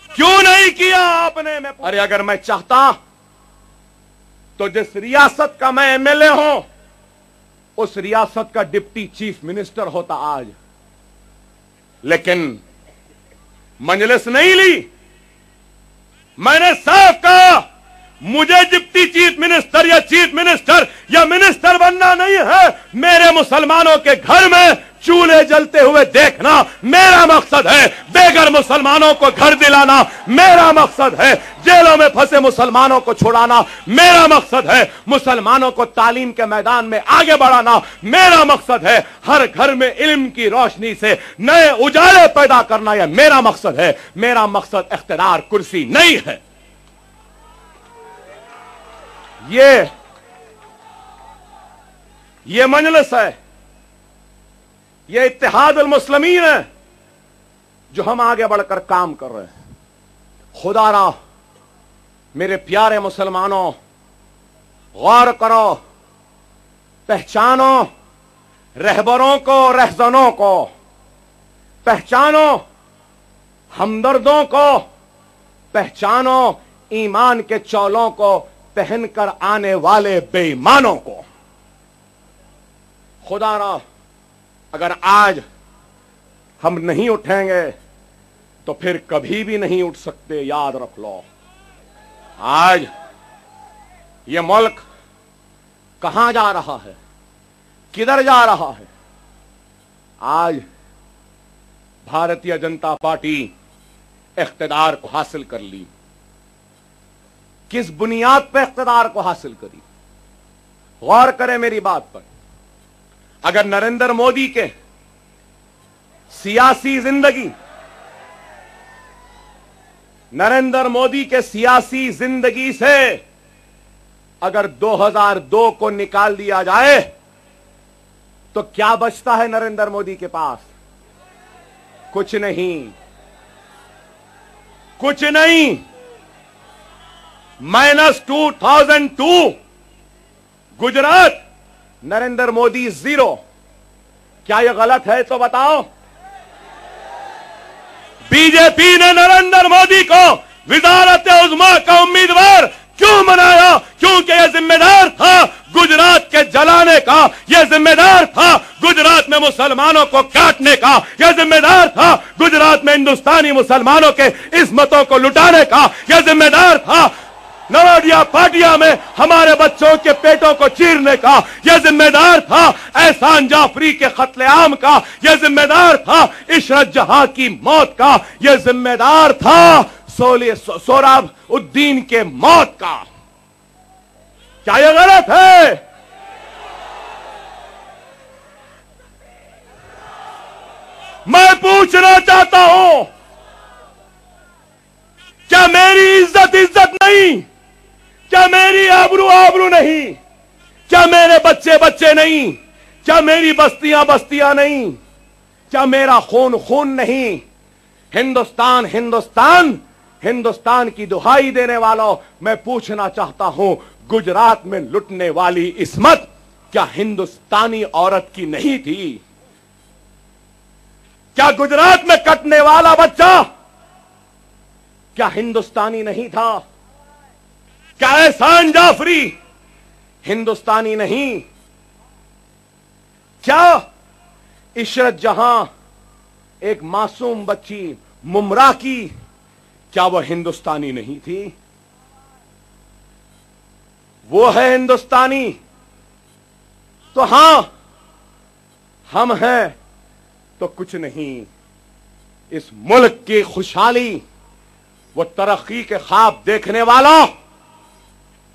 क्यों नहीं किया आपने? अरे अगर मैं चाहता तो जिस रियासत का मैं एमएलए हूं, उस रियासत का डिप्टी चीफ मिनिस्टर होता आज, लेकिन मजलिस नहीं ली। मैंने साफ कहा, मुझे डिप्टी चीफ मिनिस्टर या चीफ मिनिस्टर या मिनिस्टर बनना नहीं है। मेरे मुसलमानों के घर में चूल्हे जलते हुए देखना मेरा मकसद है, बेघर मुसलमानों को घर दिलाना मेरा मकसद है, जेलों में फंसे मुसलमानों को छुड़ाना मेरा मकसद है, मुसलमानों को तालीम के मैदान में आगे बढ़ाना मेरा मकसद है, हर घर में इल्म की रोशनी से नए उजाले पैदा करना यह मेरा मकसद है। मेरा मकसद इख्तिदार कुर्सी नहीं है। ये मजलिस है, ये इत्तेहादुल मुस्लिमीन है जो हम आगे बढ़कर काम कर रहे हैं। खुदारा मेरे प्यारे मुसलमानों, गौर करो, पहचानो रहबरों को, रहजनों को, पहचानो हमदर्दों को, पहचानो ईमान के चौलों को पहनकर आने वाले बेईमानों को। खुदारा अगर आज हम नहीं उठेंगे तो फिर कभी भी नहीं उठ सकते, याद रख लो। आज ये मुल्क कहां जा रहा है, किधर जा रहा है? आज भारतीय जनता पार्टी इख्तिदार को हासिल कर ली। किस बुनियाद पर इख्तिदार को हासिल करी? गौर करें मेरी बात पर। अगर नरेंद्र मोदी के सियासी जिंदगी, नरेंद्र मोदी के सियासी जिंदगी से अगर 2002 को निकाल दिया जाए तो क्या बचता है नरेंद्र मोदी के पास? कुछ नहीं, कुछ नहीं। -2002 गुजरात, नरेंद्र मोदी 0। क्या यह गलत है तो बताओ। बीजेपी ने नरेंद्र मोदी को विज़ारत उज़्मा का उम्मीदवार क्यों बनाया? क्योंकि यह जिम्मेदार था गुजरात के जलाने का, यह जिम्मेदार था गुजरात में मुसलमानों को काटने का, यह जिम्मेदार था गुजरात में हिंदुस्तानी मुसलमानों के इस्मतों को लुटाने का, यह जिम्मेदार था नरोडिया पाटिया में हमारे बच्चों के पेटों को चीरने का, यह जिम्मेदार था एहसान जाफरी के कत्लेआम का, यह जिम्मेदार था इशरत जहां की मौत का, यह जिम्मेदार था सोहराब उद्दीन के मौत का। क्या यह गलत है? मैं पूछना चाहता हूं, क्या मेरी इज्जत इज्जत नहीं? क्या मेरी आबरू आबरू नहीं? क्या मेरे बच्चे बच्चे नहीं? क्या मेरी बस्तियां बस्तियां नहीं? क्या मेरा खून खून नहीं? हिंदुस्तान हिंदुस्तान हिंदुस्तान की दुहाई देने वालों, मैं पूछना चाहता हूं, गुजरात में लुटने वाली इस्मत क्या हिंदुस्तानी औरत की नहीं थी? क्या गुजरात में कटने वाला बच्चा क्या हिंदुस्तानी नहीं था? क्या एहसान जाफरी हिंदुस्तानी नहीं? क्या इशरत जहां एक मासूम बच्ची मुमरा की, क्या वह हिंदुस्तानी नहीं थी? वो है हिंदुस्तानी तो हां, हम हैं तो कुछ नहीं। इस मुल्क की खुशहाली, वो तरक्की के ख्वाब देखने वाला,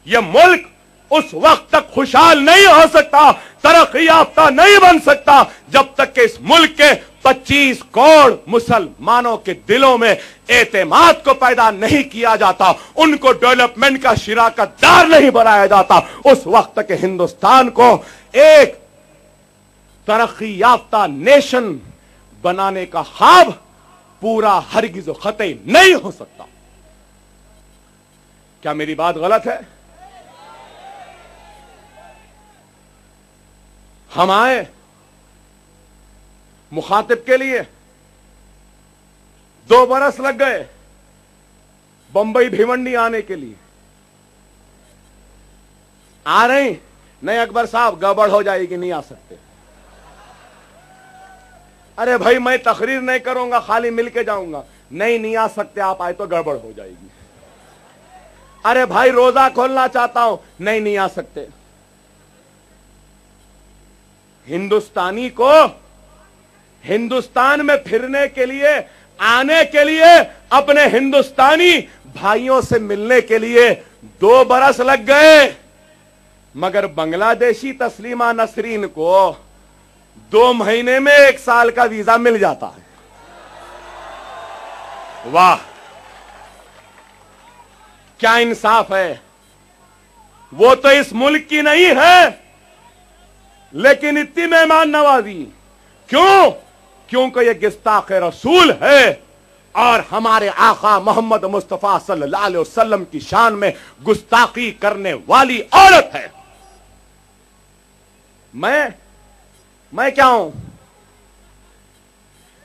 यह मुल्क उस वक्त तक खुशहाल नहीं हो सकता, तरक्की याफ्ता नहीं बन सकता, जब तक कि इस मुल्क के 25 करोड़ मुसलमानों के दिलों में एतमाद को पैदा नहीं किया जाता, उनको डेवलपमेंट का शिराकतदार नहीं बनाया जाता। उस वक्त के हिंदुस्तान को एक तरक्की याफ्ता नेशन बनाने का ख्वाब पूरा हरगिज़ ख़तई नहीं हो सकता। क्या मेरी बात गलत है? हम आए मुखातिब के लिए, 2 बरस लग गए बंबई भिवंडी आने के लिए। आ रहे नहीं अकबर साहब, गड़बड़ हो जाएगी, नहीं आ सकते। अरे भाई मैं तकरीर नहीं करूंगा, खाली मिल के जाऊंगा। नहीं आ सकते, आप आए तो गड़बड़ हो जाएगी। अरे भाई रोजा खोलना चाहता हूं, नहीं आ सकते। हिंदुस्तानी को हिंदुस्तान में फिरने के लिए, आने के लिए, अपने हिंदुस्तानी भाइयों से मिलने के लिए 2 बरस लग गए, मगर बांग्लादेशी तस्लीमा नसरीन को 2 महीने में 1 साल का वीजा मिल जाता है। वाह, क्या इंसाफ है। वो तो इस मुल्क की नहीं है, लेकिन इतनी मेहमान नवाजी क्यों? क्योंकि ये गुस्ताख रसूल है और हमारे आका मोहम्मद मुस्तफा सल्लल्लाहु अलैहि वसल्लम की शान में गुस्ताखी करने वाली औरत है। मैं क्या हूं?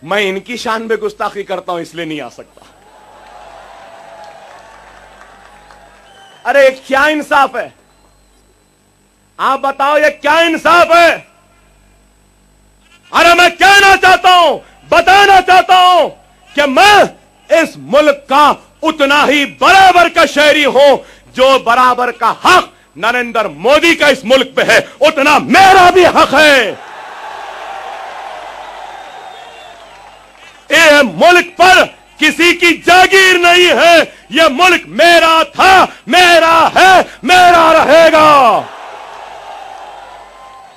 मैं इनकी शान में गुस्ताखी करता हूं, इसलिए नहीं आ सकता। अरे क्या इंसाफ है? आप बताओ, ये क्या इंसाफ है? अरे मैं कहना चाहता हूं, बताना चाहता हूं कि मैं इस मुल्क का उतना ही बराबर का शहरी हूं जो बराबर का हक नरेंद्र मोदी का इस मुल्क पे है, उतना मेरा भी हक है। ये मुल्क पर किसी की जागीर नहीं है, यह मुल्क मेरा था, मेरा है, मेरा रहेगा।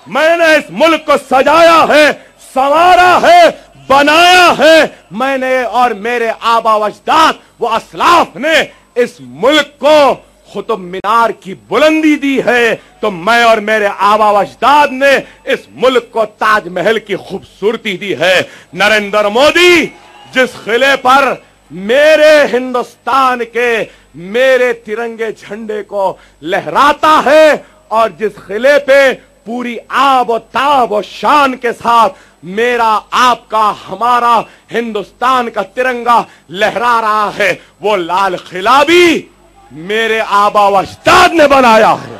मैंने इस मुल्क को सजाया है, संवारा है, बनाया है। मैंने और मेरे आबा व अजदाद व असलाफ ने इस मुल्क को कुतुब मीनार की बुलंदी दी है, तो मैं और मेरे आबा व अजदाद ने इस मुल्क को ताजमहल की खूबसूरती दी है। नरेंद्र मोदी जिस किले पर मेरे हिंदुस्तान के, मेरे तिरंगे झंडे को लहराता है और जिस किले पे पूरी आब और ताब और शान के साथ मेरा, आपका, हमारा हिंदुस्तान का तिरंगा लहरा रहा है, वो लाल किला भी मेरे आबा व अजदाद ने बनाया है।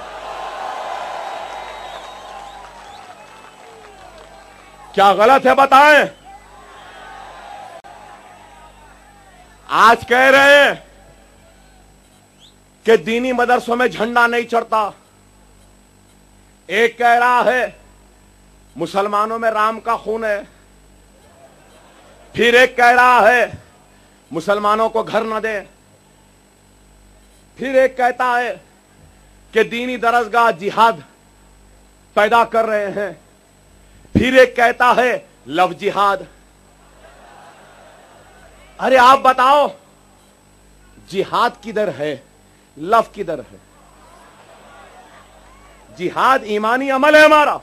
क्या गलत है बताएं? आज कह रहे हैं कि दीनी मदरसों में झंडा नहीं चढ़ता। एक कह रहा है मुसलमानों में राम का खून है, फिर एक कह रहा है मुसलमानों को घर न दे, फिर एक कहता है कि दीनी दरसगाह जिहाद पैदा कर रहे हैं, फिर एक कहता है लव जिहाद। अरे आप बताओ, जिहाद किधर है, लव किधर है? जिहाद ईमानी अमल है हमारा,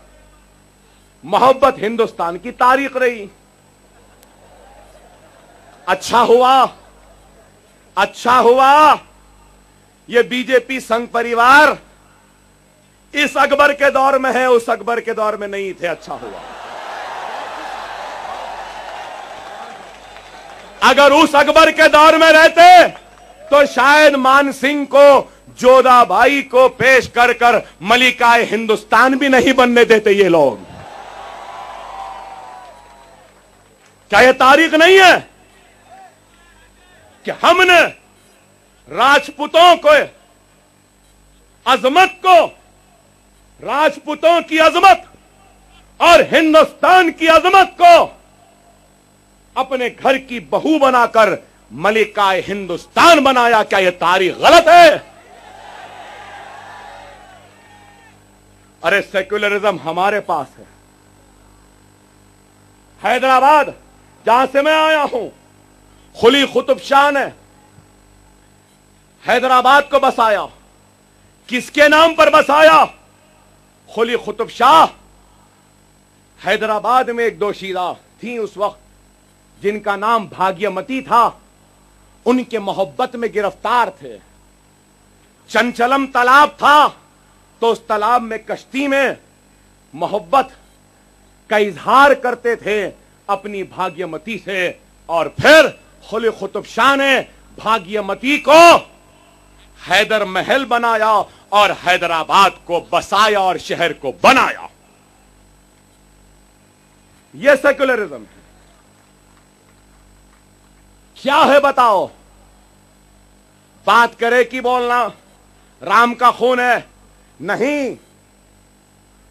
मोहब्बत हिंदुस्तान की तारीख रही। अच्छा हुआ ये बीजेपी संघ परिवार इस अकबर के दौर में है, उस अकबर के दौर में नहीं थे। अच्छा हुआ। अगर उस अकबर के दौर में रहते तो शायद मान सिंह को, जोधा भाई को पेश कर कर मलिकाए हिंदुस्तान भी नहीं बनने देते ये लोग। क्या ये तारीख नहीं है कि हमने राजपूतों को, अजमत को, राजपूतों की अजमत और हिंदुस्तान की अजमत को अपने घर की बहू बनाकर मलिकाए हिंदुस्तान बनाया? क्या यह तारीख गलत है? अरे सेक्युलरिज्म हमारे पास है। हैदराबाद जहां से मैं आया हूं, कुली कुतुब शाह ने हैदराबाद को बसाया। किसके नाम पर बसाया? कुली कुतुब शाह। हैदराबाद में एक दोशीदा थी उस वक्त जिनका नाम भाग्यमती था, उनके मोहब्बत में गिरफ्तार थे। चंचलम तालाब था, तो उस तालाब में कश्ती में मोहब्बत का इजहार करते थे अपनी भाग्यमती से, और फिर कुली कुतुब शाह ने भाग्यमती को हैदर महल बनाया और हैदराबाद को बसाया और शहर को बनाया। यह सेक्युलरिज्म है। क्या है बताओ? बात करे कि बोलना राम का खून है? नहीं,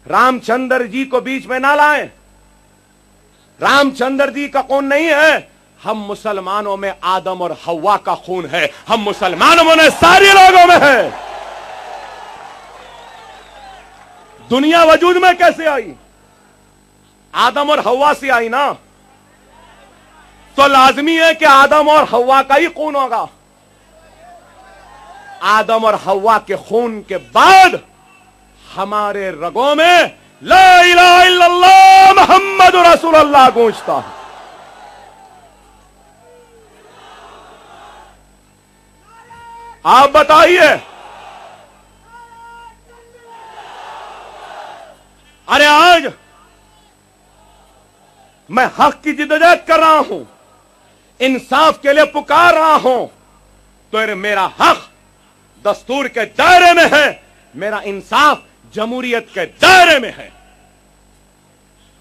रामचंद्र जी को बीच में ना लाएं। रामचंद्र जी का खून नहीं है, हम मुसलमानों में आदम और हव्वा का खून है। हम मुसलमानों में सारे लोगों में है। दुनिया वजूद में कैसे आई? आदम और हव्वा से आई ना, तो लाजमी है कि आदम और हव्वा का ही खून होगा। आदम और हव्वा के खून के बाद हमारे रगों में ला इलाहा इल्लल्लाह मुहम्मद रसूलुल्लाह गूंजता है। आप बताइए, अरे आज मैं हक की जिद्दोजहद कर रहा हूं, इंसाफ के लिए पुकार रहा हूं, तो मेरा हक दस्तूर के दायरे में है, मेरा इंसाफ जमहूरियत के दायरे में है।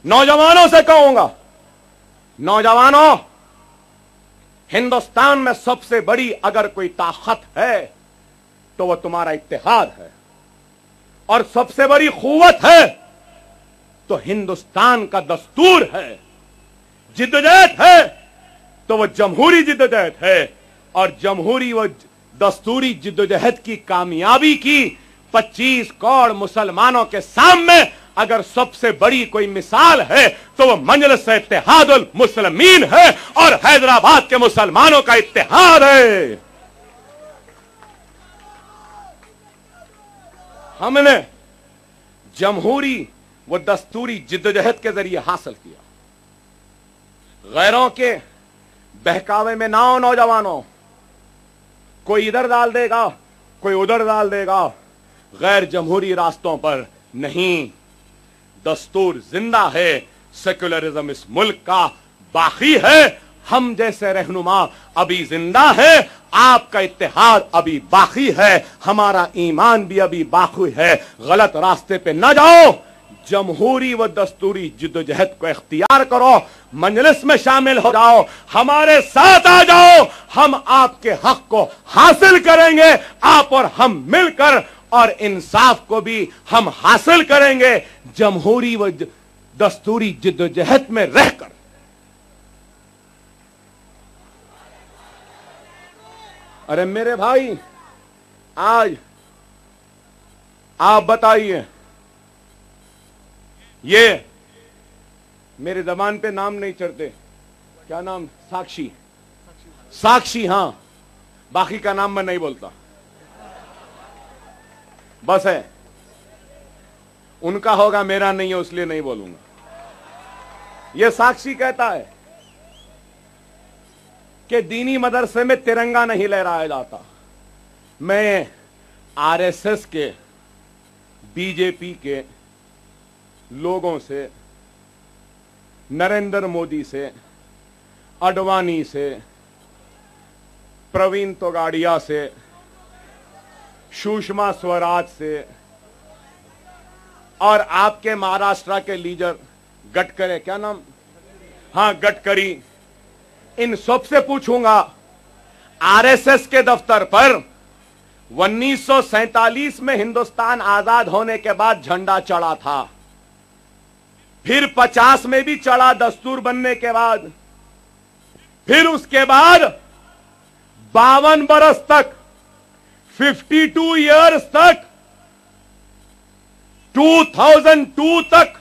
नौजवानों से कहूंगा, नौजवानों, हिंदुस्तान में सबसे बड़ी अगर कोई ताकत है तो वह तुम्हारा इत्तेहाद है, और सबसे बड़ी कुव्वत है तो हिंदुस्तान का दस्तूर है। जिद्दोजहद है तो वह जमहूरी जिद्दोजहद है, और जमहूरी व दस्तूरी जिद्दोजहद की कामयाबी की 25 करोड़ मुसलमानों के सामने अगर सबसे बड़ी कोई मिसाल है तो वह मजलिस इत्तेहादुल मुस्लिमीन है, और हैदराबाद के मुसलमानों का इत्तेहाद है। हमने जमहूरी व दस्तूरी जिद्दोजहद के जरिए हासिल किया। गैरों के बहकावे में ना हो नौजवानों, कोई इधर डाल देगा, कोई उधर डाल देगा, गैर जमहूरी रास्तों पर नहीं। दस्तूर जिंदा है, सेक्युलरिज्म इस मुल्क का बाकी है, हम जैसे रहनुमा अभी जिंदा है, आपका इत्तेहाद अभी बाकी है, हमारा ईमान भी अभी बाकी है। गलत रास्ते पे न जाओ, जमहूरी व दस्तूरी जिद्दोजहद को इख्तियार करो, मजलिस में शामिल हो जाओ, हमारे साथ आ जाओ, हम आपके हक को हासिल करेंगे, आप और हम मिलकर, और इंसाफ को भी हम हासिल करेंगे जमहूरी व दस्तूरी जिद्दोजहद में रहकर। अरे मेरे भाई, आज आप बताइए, ये मेरे जबान पे नाम नहीं चढ़ते, क्या नाम? साक्षी, साक्षी, हां, बाकी का नाम मैं नहीं बोलता, बस है, उनका होगा, मेरा नहीं है, इसलिए नहीं बोलूंगा। यह साक्षी कहता है कि दीनी मदरसे में तिरंगा नहीं लहराया जाता। मैं आरएसएस के, बीजेपी के लोगों से, नरेंद्र मोदी से, अडवाणी से, प्रवीण तोगाड़िया से, सुषमा स्वराज से, और आपके महाराष्ट्र के लीडर गडकरी, क्या नाम? हां, गडकरी, इन सब से पूछूंगा, आरएसएस के दफ्तर पर 1947 में हिंदुस्तान आजाद होने के बाद झंडा चढ़ा था, फिर 50 में भी चढ़ा दस्तूर बनने के बाद, फिर उसके बाद 52 बरस तक, 52 इयर्स तक, 2002 तक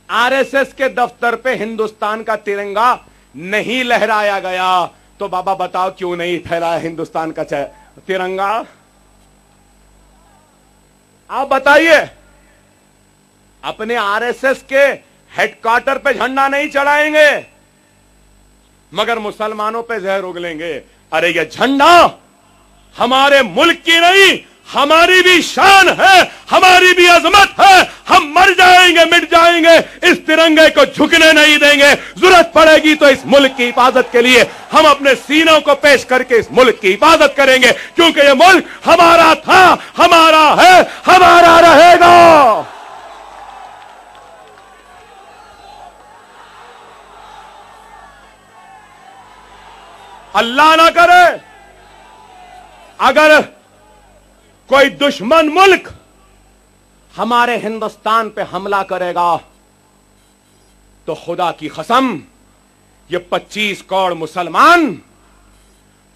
आरएसएस के दफ्तर पे हिंदुस्तान का तिरंगा नहीं लहराया गया। तो बाबा बताओ क्यों नहीं फहराया हिंदुस्तान का तिरंगा? आप बताइए, अपने आरएसएस के हेडक्वार्टर पे झंडा नहीं चढ़ाएंगे, मगर मुसलमानों पे जहर उगलेंगे। अरे ये झंडा हमारे मुल्क की नहीं, हमारी भी शान है, हमारी भी अजमत है। हम मर जाएंगे, मिट जाएंगे, इस तिरंगे को झुकने नहीं देंगे। जरूरत पड़ेगी तो इस मुल्क की हिफाजत के लिए हम अपने सीनों को पेश करके इस मुल्क की हिफाजत करेंगे, क्योंकि ये मुल्क हमारा था, हमारा है, हमारा रहेगा। अल्लाह ना करे अगर कोई दुश्मन मुल्क हमारे हिंदुस्तान पे हमला करेगा तो खुदा की कसम ये 25 करोड़ मुसलमान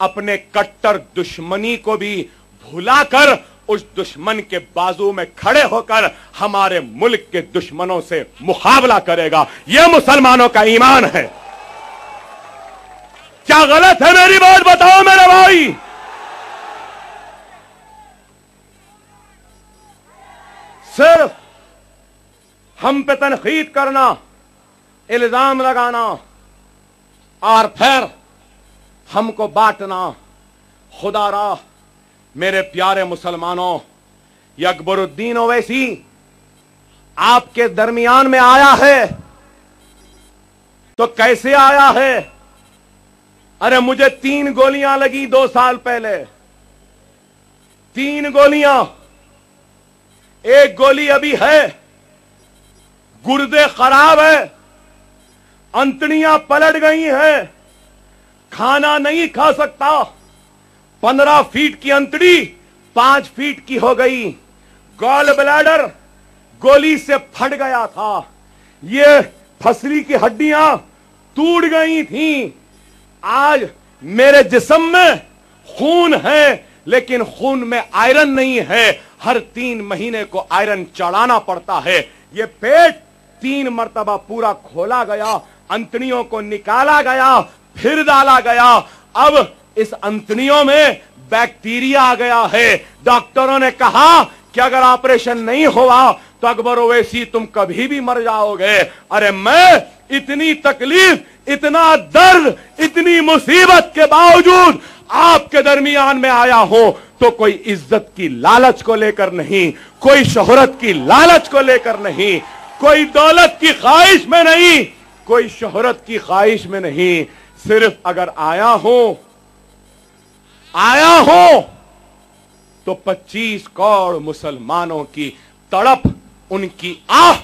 अपने कट्टर दुश्मनी को भी भुलाकर उस दुश्मन के बाजू में खड़े होकर हमारे मुल्क के दुश्मनों से मुकाबला करेगा। यह मुसलमानों का ईमान है। क्या गलत है मेरी बात बताओ मेरे भाई? सिर्फ हम पे तनकीद करना, इल्जाम लगाना और फिर हमको बांटना, खुदारा मेरे प्यारे मुसलमानों, ये अकबरुद्दीन ओवैसी आपके दरमियान में आया है तो कैसे आया है? अरे मुझे 3 गोलियां लगी 2 साल पहले, 3 गोलियां, 1 गोली अभी है, गुर्दे खराब है, अंतड़ियां पलट गई हैं, खाना नहीं खा सकता, 15 फीट की अंतड़ी 5 फीट की हो गई, गॉल ब्लैडर गोली से फट गया था, ये फसली की हड्डियां टूट गई थीं। आज मेरे जिस्म में खून है लेकिन खून में आयरन नहीं है, हर 3 महीने को आयरन चढ़ाना पड़ता है। ये पेट 3 मर्तबा पूरा खोला गया, अंतड़ियों को निकाला गया, फिर डाला गया, अब इस अंतड़ियों में बैक्टीरिया आ गया है। डॉक्टरों ने कहा कि अगर ऑपरेशन नहीं हुआ तो अकबर ओवैसी तुम कभी भी मर जाओगे। अरे मैं इतनी तकलीफ, इतना दर्द, इतनी मुसीबत के बावजूद आपके दरमियान में आया हूं तो कोई इज्जत की लालच को लेकर नहीं, कोई शोहरत की लालच को लेकर नहीं, कोई दौलत की ख्वाहिश में नहीं, कोई शोहरत की ख्वाहिश में नहीं, सिर्फ अगर आया हूं तो 25 करोड़ मुसलमानों की तड़प, उनकी आह,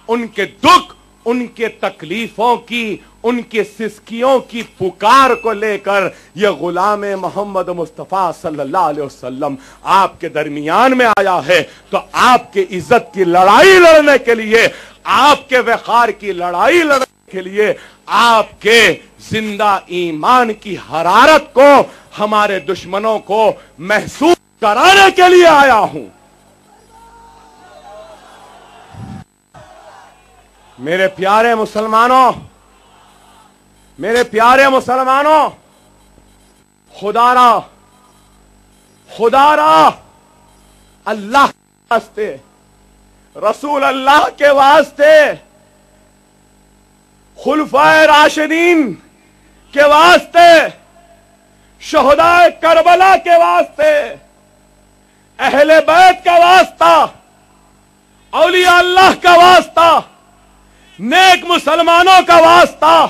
उनके दुख, उनके तकलीफों की, उनके सिसकियों की पुकार को लेकर यह गुलाम मोहम्मद मुस्तफा सल्लल्लाहु अलैहि वसल्लम आपके दरमियान में आया है। तो आपके इज्जत की लड़ाई लड़ने के लिए, आपके वक़ार की लड़ाई लड़ने के लिए, आपके जिंदा ईमान की हरारत को हमारे दुश्मनों को महसूस कराने के लिए आया हूं। मेरे प्यारे मुसलमानों, मेरे प्यारे मुसलमानों, खुदारा अल्लाह के वास्ते, रसूल अल्लाह के वास्ते, खुलफाए राशिदीन के वास्ते, शहदाए करबला के वास्ते, अहले बैत का वास्ता, औलिया अल्लाह का वास्ता, नेक मुसलमानों का वास्ता,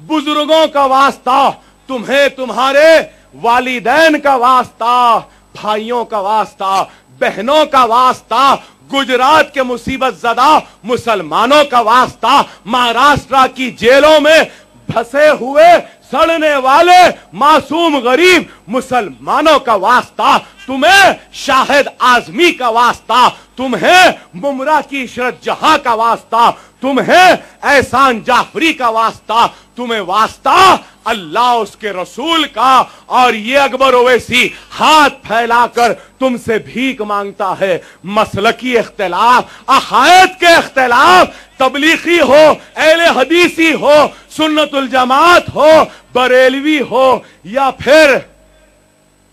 बुजुर्गों का वास्ता, तुम्हें तुम्हारे वालिदैन का वास्ता, भाइयों का वास्ता, बहनों का वास्ता, गुजरात के मुसीबत ज़दा मुसलमानों का वास्ता, महाराष्ट्र की जेलों में फंसे हुए सड़ने वाले मासूम गरीब मुसलमानों का वास्ता, तुम्हें शाहिद आजमी का वास्ता, तुम्हें मुमरा की इशरत जहां का वास्ता, तुम्हें एहसान जाफरी का वास्ता, तुम्हें वास्ता अल्लाह उसके रसूल का। और ये अकबर ओवैसी हाथ फैलाकर तुमसे भीख मांगता है। मसलकी इख्तिलाफ, अकायद के इख्तिलाफ, तबलीगी हो, अहले हदीसी हो, सुन्नतुल जमात हो, बरेलवी हो या फिर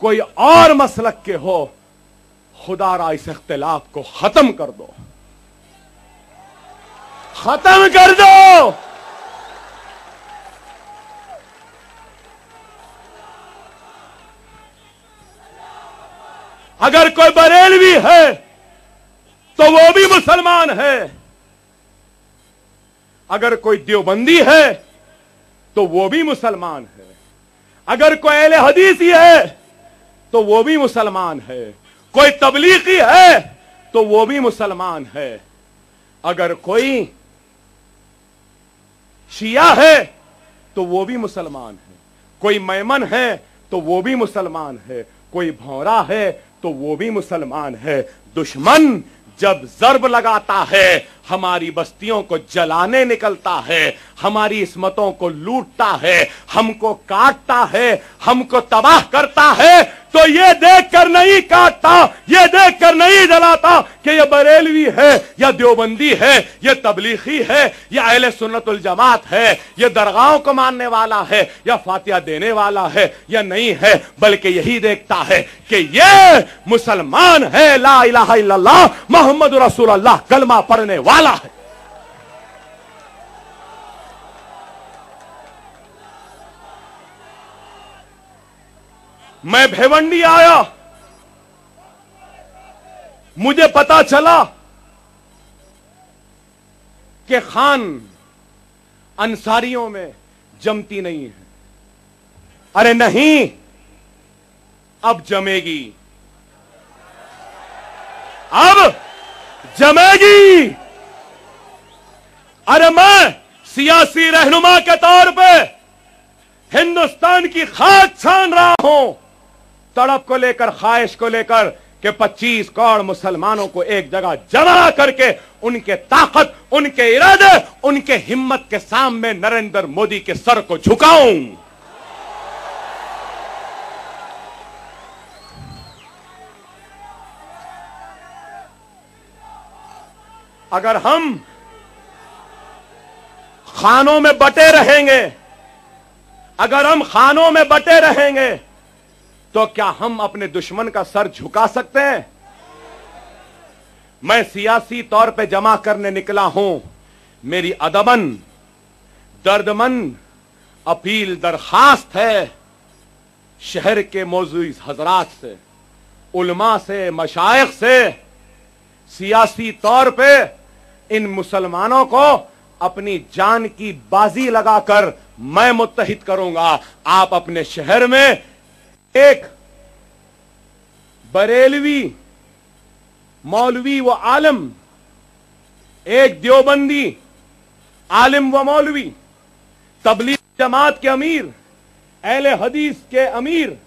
कोई और मसलक के हो, खुदारा इस इख्तिलाफ को खत्म कर दो, खत्म कर दो। अगर कोई बरेलवी है तो वो भी मुसलमान है, अगर कोई देवबंदी है तो वो भी मुसलमान है, अगर कोई अहले हदीसी है तो वो भी मुसलमान है, कोई तबलीगी है तो वो भी मुसलमान है, अगर कोई शिया है तो वो भी मुसलमान है, कोई मैमन है तो वो भी मुसलमान है, कोई भौरा है तो वो भी मुसलमान है। दुश्मन जब जर्ब लगाता है हमारी बस्तियों को जलाने निकलता है, हमारी इस्मतों को लूटता है, हमको काटता है, हमको तबाह करता है, तो ये देखकर नहीं काटता, ये देखकर नहीं जलाता कि ये बरेलवी है या देवबंदी है, ये तबलीगी है या अहले सुन्नतुल जमात है, ये दरगाहों को मानने वाला है या फातिहा देने वाला है या नहीं है, बल्कि यही देखता है कि ये मुसलमान है, ला इलाहा इल्लल्लाह मोहम्मद रसूलुल्लाह कलमा पढ़ने वाला है। मैं भिवंडी आया, मुझे पता चला कि खान अंसारियों में जमती नहीं है। अरे नहीं, अब जमेगी, अब जमेगी। अरे मैं सियासी रहनुमा के तौर पे हिंदुस्तान की खाक छान रहा हूं, तड़प को लेकर, ख्वाहिश को लेकर कि 25 करोड़ मुसलमानों को एक जगह जमा करके उनके ताकत, उनके इरादे, उनके हिम्मत के सामने नरेंद्र मोदी के सर को झुकाऊं। अगर हम खानों में बटे रहेंगे, अगर हम खानों में बटे रहेंगे, तो क्या हम अपने दुश्मन का सर झुका सकते हैं? मैं सियासी तौर पे जमा करने निकला हूं। मेरी अदबन दर्दमंद अपील दरखास्त है शहर के मौजूद हजरात से, उलमा से, मशाइख से, सियासी तौर पे इन मुसलमानों को अपनी जान की बाजी लगाकर मैं मुत्तहिद करूंगा। आप अपने शहर में एक बरेलवी मौलवी व आलिम, एक देवबंदी आलिम व मौलवी, तबलीग जमात के अमीर, अहले हदीस के अमीर,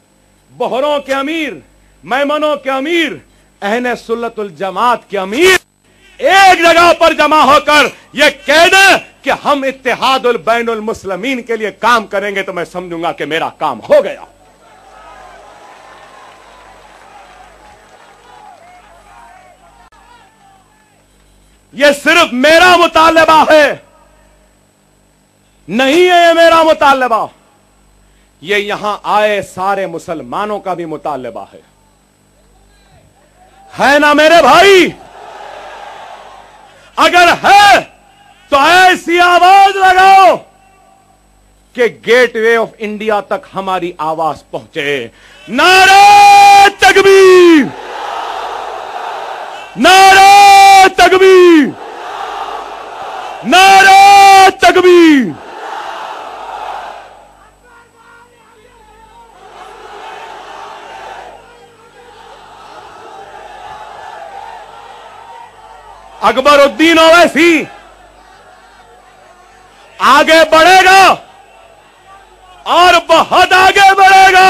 बहरों के अमीर, मैमनों के अमीर, अहले सुन्नतुल जमात के अमीर एक जगह पर जमा होकर यह कह दें कि हम इत्तेहादुल बैनुल मुस्लिमीन के लिए काम करेंगे, तो मैं समझूंगा कि मेरा काम हो गया। यह सिर्फ मेरा मुतालबा है नहीं है, यह मेरा मुतालबा, यह यहां आए सारे मुसलमानों का भी मुतालबा है ना मेरे भाई? अगर है तो ऐसी आवाज लगाओ कि गेटवे ऑफ इंडिया तक हमारी आवाज पहुंचे। नारे तकबीर, नारे तकबीर, नारे तकबीर। अकबरुद्दीन ओवैसी आगे बढ़ेगा और बहुत आगे बढ़ेगा,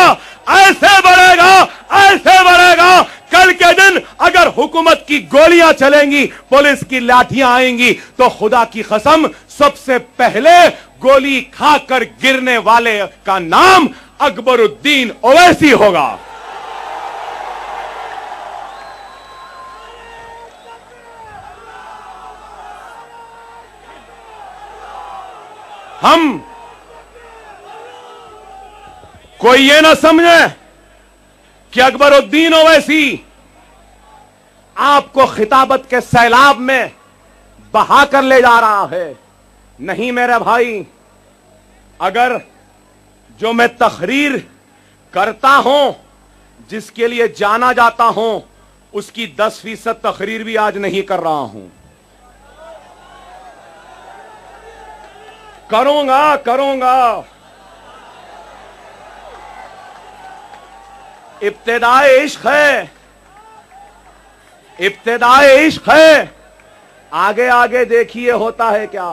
ऐसे बढ़ेगा, ऐसे बढ़ेगा। कल के दिन अगर हुकूमत की गोलियां चलेंगी, पुलिस की लाठियां आएंगी, तो खुदा की कसम सबसे पहले गोली खाकर गिरने वाले का नाम अकबरुद्दीन ओवैसी होगा। हम कोई ये ना समझे कि अकबरुद्दीन ओवैसी आपको खिताबत के सैलाब में बहा कर ले जा रहा है। नहीं मेरे भाई, अगर जो मैं तकरीर करता हूं, जिसके लिए जाना जाता हूं, उसकी 10% तकरीर भी आज नहीं कर रहा हूं। करूंगा। इब्तिदाए इश्क है, इब्तिदाए इश्क है। आगे आगे देखिए होता है क्या।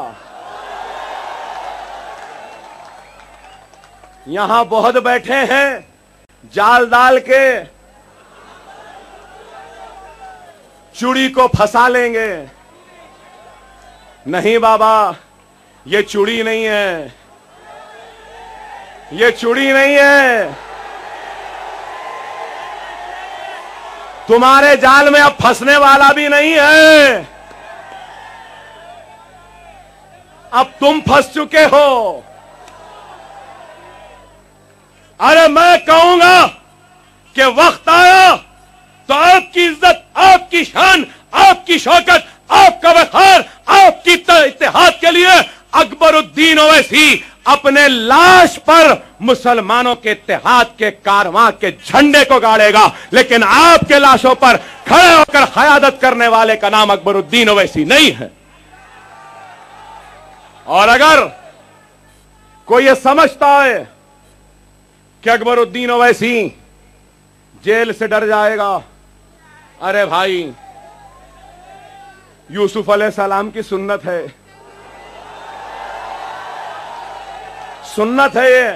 यहां बहुत बैठे हैं जाल डाल के चूड़ी को फंसा लेंगे, नहीं बाबा, ये चूड़ी नहीं है, ये चूड़ी नहीं है। तुम्हारे जाल में अब फंसने वाला भी नहीं है, अब तुम फंस चुके हो। अरे मैं कहूंगा कि वक्त आया तो आपकी इज्जत, आपकी शान, आपकी शौकत, आपका वखार, आपकी इत्तेहाद के लिए अकबरुद्दीन ओवैसी अपने लाश पर मुसलमानों के इत्तेहाद के कारवां के झंडे को गाड़ेगा, लेकिन आपके लाशों पर खड़े होकर क़यादत करने वाले का नाम अकबरुद्दीन ओवैसी नहीं है। और अगर कोई ये समझता है कि अकबरुद्दीन ओवैसी जेल से डर जाएगा, अरे भाई, यूसुफ अलैहिस्सलाम की सुन्नत है, सुन्नत है ये।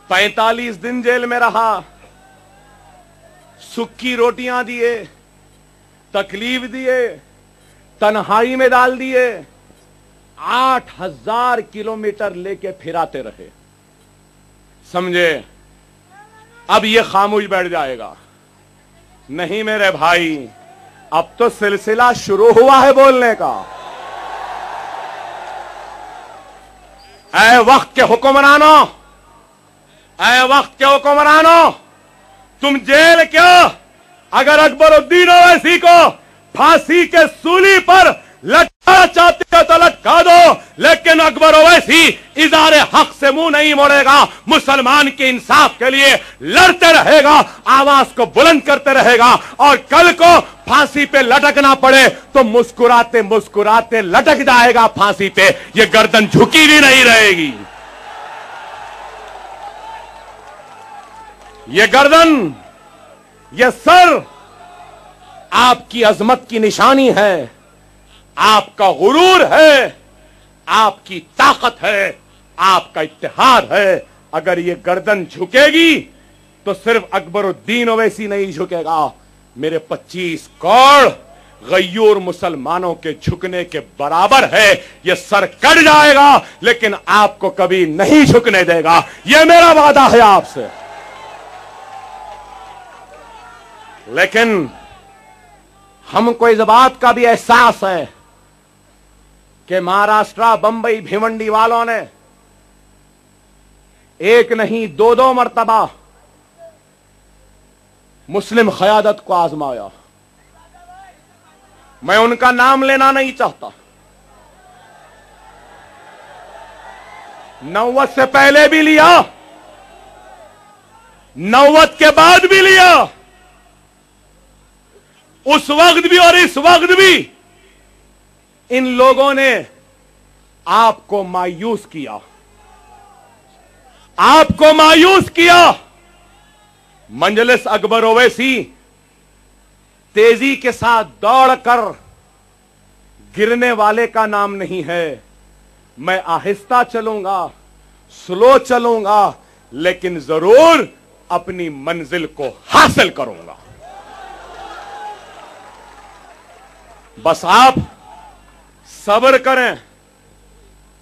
45 दिन जेल में रहा, सूखी रोटियां दिए, तकलीफ दिए, तन्हाई में डाल दिए, 8000 किलोमीटर लेके फिराते रहे। समझे? अब ये खामोश बैठ जाएगा? नहीं मेरे भाई, अब तो सिलसिला शुरू हुआ है बोलने का। ऐ वक्त के हुक्मरानों, ऐ वक्त के हुक्मरानों, तुम जेल क्या, अगर अकबरुद्दीन ओवैसी को फांसी के सूली पर लटकाना चाहते हो तो लटका दो, लेकिन अकबर ओवैसी इज़ारे हक से मुंह नहीं मोड़ेगा, मुसलमान के इंसाफ के लिए लड़ते रहेगा, आवाज को बुलंद करते रहेगा, और कल को फांसी पे लटकना पड़े तो मुस्कुराते मुस्कुराते लटक जाएगा फांसी पे, ये गर्दन झुकी भी नहीं रहेगी। ये गर्दन, ये सर आपकी अजमत की निशानी है, आपका गुरूर है, आपकी ताकत है, आपका इत्तेहाद है। अगर ये गर्दन झुकेगी तो सिर्फ अकबरुद्दीन ओवैसी नहीं झुकेगा, मेरे 25 करोड़ गय्यूर मुसलमानों के झुकने के बराबर है। ये सर कट जाएगा लेकिन आपको कभी नहीं झुकने देगा, यह मेरा वादा है आपसे। लेकिन हमको इस बात का भी एहसास है कि महाराष्ट्र, बंबई, भिवंडी वालों ने एक नहीं दो मर्तबा मुस्लिम क़यादत को आजमाया। मैं उनका नाम लेना नहीं चाहता, 90 से पहले भी लिया, 90 के बाद भी लिया, उस वक्त भी और इस वक्त भी इन लोगों ने आपको मायूस किया, आपको मायूस किया। मजलिस अकबर ओवैसी तेजी के साथ दौड़कर गिरने वाले का नाम नहीं है। मैं आहिस्ता चलूंगा, स्लो चलूंगा, लेकिन जरूर अपनी मंजिल को हासिल करूंगा। बस आप सब्र करें,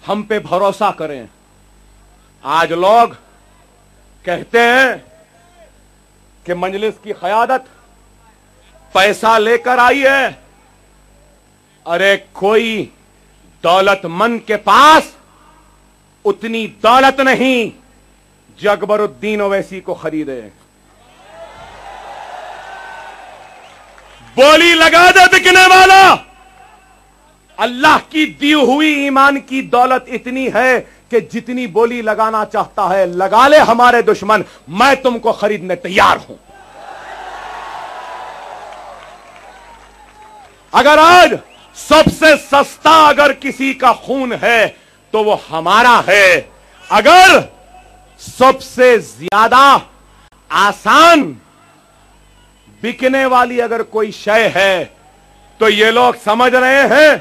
हम पे भरोसा करें। आज लोग कहते हैं कि मजलिस की क़यादत पैसा लेकर आई है। अरे कोई दौलतमंद के पास उतनी दौलत नहीं जो अकबरुद्दीन ओवैसी को खरीदे। बोली लगा दे बिकने वाला, अल्लाह की दी हुई ईमान की दौलत इतनी है कि जितनी बोली लगाना चाहता है लगा ले हमारे दुश्मन, मैं तुमको खरीदने तैयार हूं। अगर आज सबसे सस्ता अगर किसी का खून है तो वो हमारा है। अगर सबसे ज्यादा आसान बिकने वाली अगर कोई शय है तो ये लोग समझ रहे हैं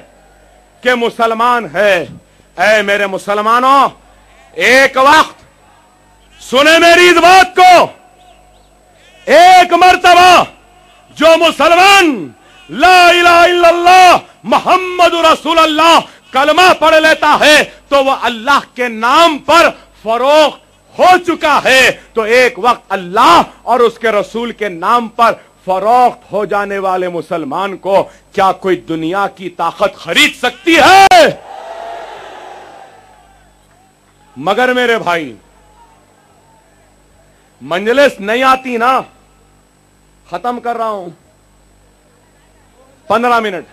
कि मुसलमान है। ऐ मेरे मुसलमानों, एक वक्त सुने मेरी इस बात को, एक मर्तबा जो मुसलमान ला इलाहा इल्लल्लाह मोहम्मद रसूलुल्लाह कलमा पढ़ लेता है तो वह अल्लाह के नाम पर फरोख्त हो चुका है। तो एक वक्त अल्लाह और उसके रसूल के नाम पर फरोख्त हो जाने वाले मुसलमान को क्या कोई दुनिया की ताकत खरीद सकती है? मगर मेरे भाई, मंजलिस नहीं आती ना, खत्म कर रहा हूं, 15 मिनट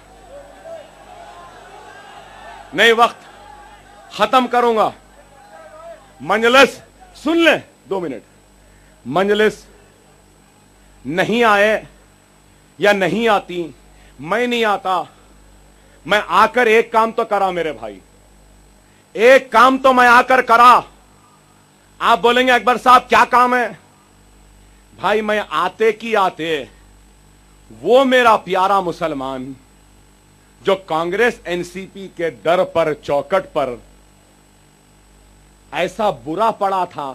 नहीं, वक्त खत्म करूंगा। मंजलिस सुन ले, 2 मिनट। मंजलिस नहीं आए या नहीं आती, मैं नहीं आता, मैं आकर एक काम तो करा मेरे भाई, एक काम तो मैं आकर करा। आप बोलेंगे अकबर साहब क्या काम है? भाई मैं आते की आते वो मेरा प्यारा मुसलमान जो कांग्रेस एनसीपी के दर पर, चौखट पर ऐसा बुरा पड़ा था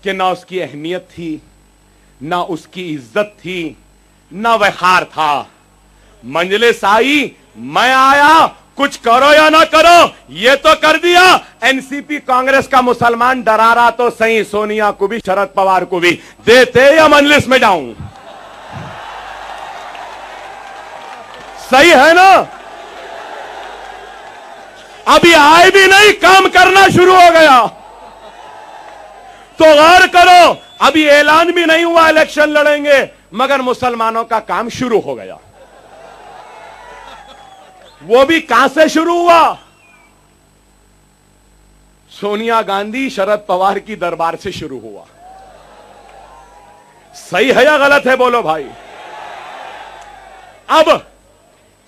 कि ना उसकी अहमियत थी, ना उसकी इज्जत थी, ना वखार था। मंजलिस आई, मैं आया, कुछ करो या ना करो, ये तो कर दिया। एनसीपी कांग्रेस का मुसलमान डरा रहा तो सही, सोनिया को भी, शरद पवार को भी, देते या मंजलिस में जाऊं? सही है ना? अभी आए भी नहीं, काम करना शुरू हो गया। तो गौर करो, अभी ऐलान भी नहीं हुआ इलेक्शन लड़ेंगे, मगर मुसलमानों का काम शुरू हो गया। वो भी कहां से शुरू हुआ? सोनिया गांधी, शरद पवार की दरबार से शुरू हुआ। सही है या गलत है? बोलो भाई। अब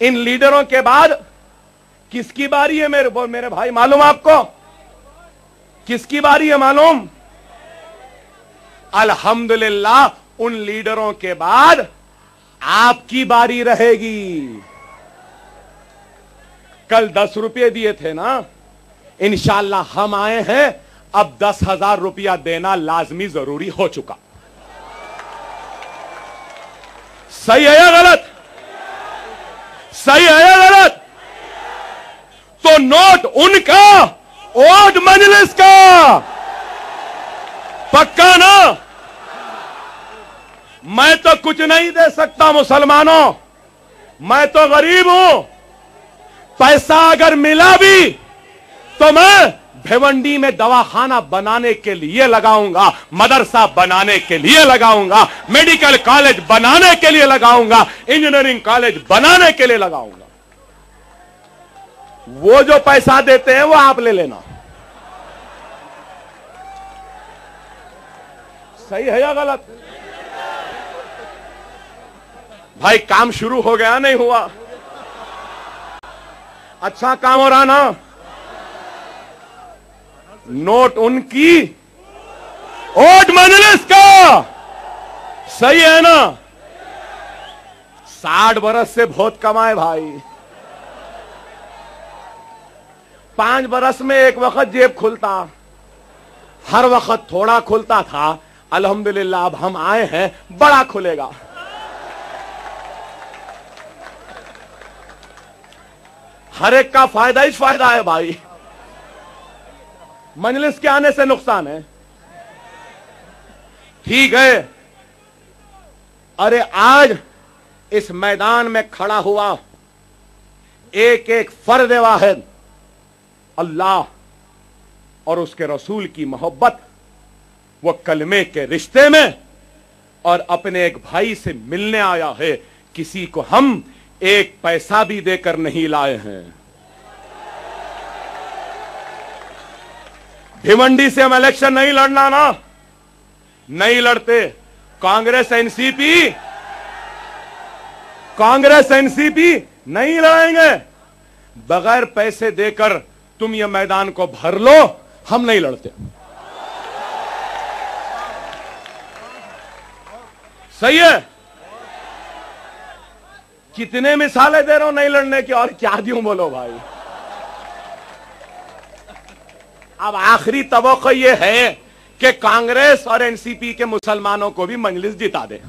इन लीडरों के बाद किसकी बारी है मेरे भाई? मालूम आपको किसकी बारी है? मालूम? अल्हम्दुलिल्लाह, उन लीडरों के बाद आपकी बारी रहेगी। कल 10 रुपये दिए थे ना, इंशाअल्लाह हम आए हैं, अब 10,000 रुपया देना लाजमी जरूरी हो चुका। सही है या गलत? सही है या गलत? तो नोट उनका, वोट मजलिस का। पक्का ना? मैं तो कुछ नहीं दे सकता मुसलमानों, मैं तो गरीब हूं। पैसा अगर मिला भी तो मैं भिवंडी में दवाखाना बनाने के लिए लगाऊंगा, मदरसा बनाने के लिए लगाऊंगा, मेडिकल कॉलेज बनाने के लिए लगाऊंगा, इंजीनियरिंग कॉलेज बनाने के लिए लगाऊंगा। वो जो पैसा देते हैं वो आप ले लेना। सही है या गलत? भाई काम शुरू हो गया, नहीं हुआ? अच्छा काम हो रहा ना? नोट उनकी, वोट मजलिस का। सही है ना? 60 बरस से बहुत कमाए भाई। 5 बरस में एक वक्त जेब खुलता, हर वक्त थोड़ा खुलता था। अल्हम्दुलिल्लाह अब हम आए हैं, बड़ा खुलेगा। हर एक का फायदा ही फायदा है भाई। मजलिस के आने से नुकसान है, ठीक है। अरे आज इस मैदान में खड़ा हुआ एक एक फर्द वाहिद अल्लाह और उसके रसूल की मोहब्बत, वो कलमे के रिश्ते में और अपने एक भाई से मिलने आया है। किसी को हम एक पैसा भी देकर नहीं लाए हैं। भिवंडी से हम इलेक्शन नहीं लड़ना ना, नहीं लड़ते। कांग्रेस एनसीपी नहीं लड़ेंगे। बगैर पैसे देकर तुम ये मैदान को भर लो, हम नहीं लड़ते। सही है? कितने मिसालें दे रहा हूं नहीं लड़ने की, और क्या दूं बोलो भाई। अब आखिरी तवक्को यह है कि कांग्रेस और एनसीपी के मुसलमानों को भी मजलिस जिता दे।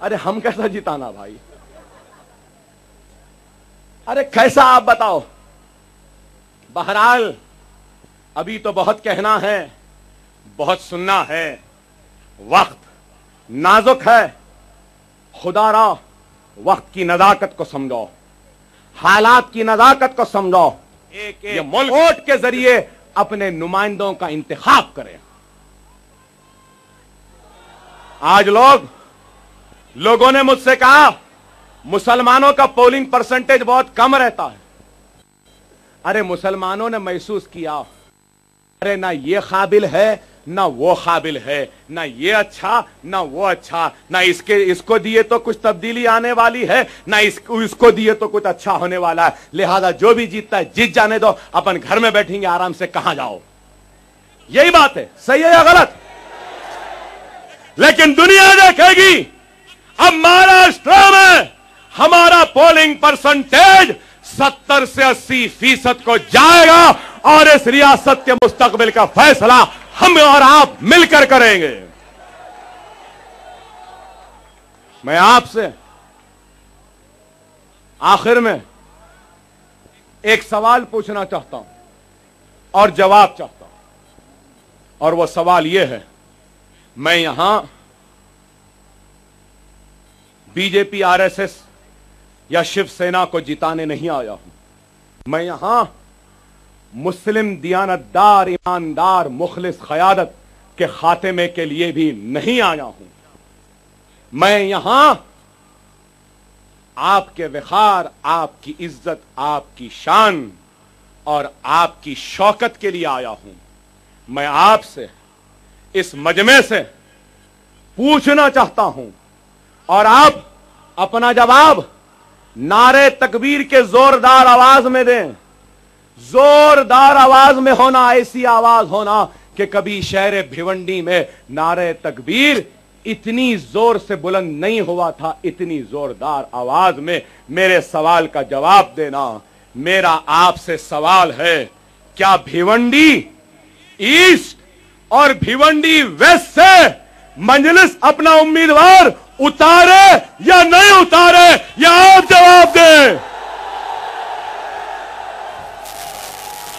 अरे हम कैसा जिताना भाई? अरे कैसा आप बताओ। बहरहाल अभी तो बहुत कहना है, बहुत सुनना है, वक्त नाजुक है। खुदारा वक्त की नजाकत को समझो, हालात की नजाकत को समझो। ये मुल्क वोट के जरिए अपने नुमाइंदों का इंतखाब करें। आज लोगों ने मुझसे कहा मुसलमानों का पोलिंग परसेंटेज बहुत कम रहता है। अरे मुसलमानों ने महसूस किया, अरे ना ये काबिल है ना वो काबिल है, ना ये अच्छा ना वो अच्छा, ना इसको दिए तो कुछ तब्दीली आने वाली है, ना इसको दिए तो कुछ अच्छा होने वाला है। लिहाजा जो भी जीतता है जीत जाने दो, अपन घर में बैठेंगे आराम से, कहां जाओ। यही बात है, सही है या गलत? लेकिन दुनिया देखेगी अब महाराष्ट्र में हमारा पोलिंग परसेंटेज 70 से 80% को जाएगा और इस रियासत के मुस्तकबिल का फैसला हम और आप मिलकर करेंगे। मैं आपसे आखिर में एक सवाल पूछना चाहता हूं और जवाब चाहता हूं, और वो सवाल यह है, मैं यहां बीजेपी, आरएसएस या शिवसेना को जिताने नहीं आया हूं। मैं यहां मुस्लिम दियानतदार, ईमानदार, मुखलिस क़यादत के खात्मे के लिए भी नहीं आया हूं। मैं यहां आपके वक़ार, आपकी इज्जत, आपकी शान और आपकी शौकत के लिए आया हूं। मैं आपसे इस मजमे से पूछना चाहता हूं और आप अपना जवाब नारे तकबीर के जोरदार आवाज में दें। जोरदार आवाज में होना, ऐसी आवाज होना कि कभी शहर भिवंडी में नारे तकबीर इतनी जोर से बुलंद नहीं हुआ था। इतनी जोरदार आवाज में मेरे सवाल का जवाब देना। मेरा आपसे सवाल है, क्या भिवंडी ईस्ट और भिवंडी वेस्ट से मजलिस अपना उम्मीदवार उतारे या नहीं उतारे, या आप जवाब दें।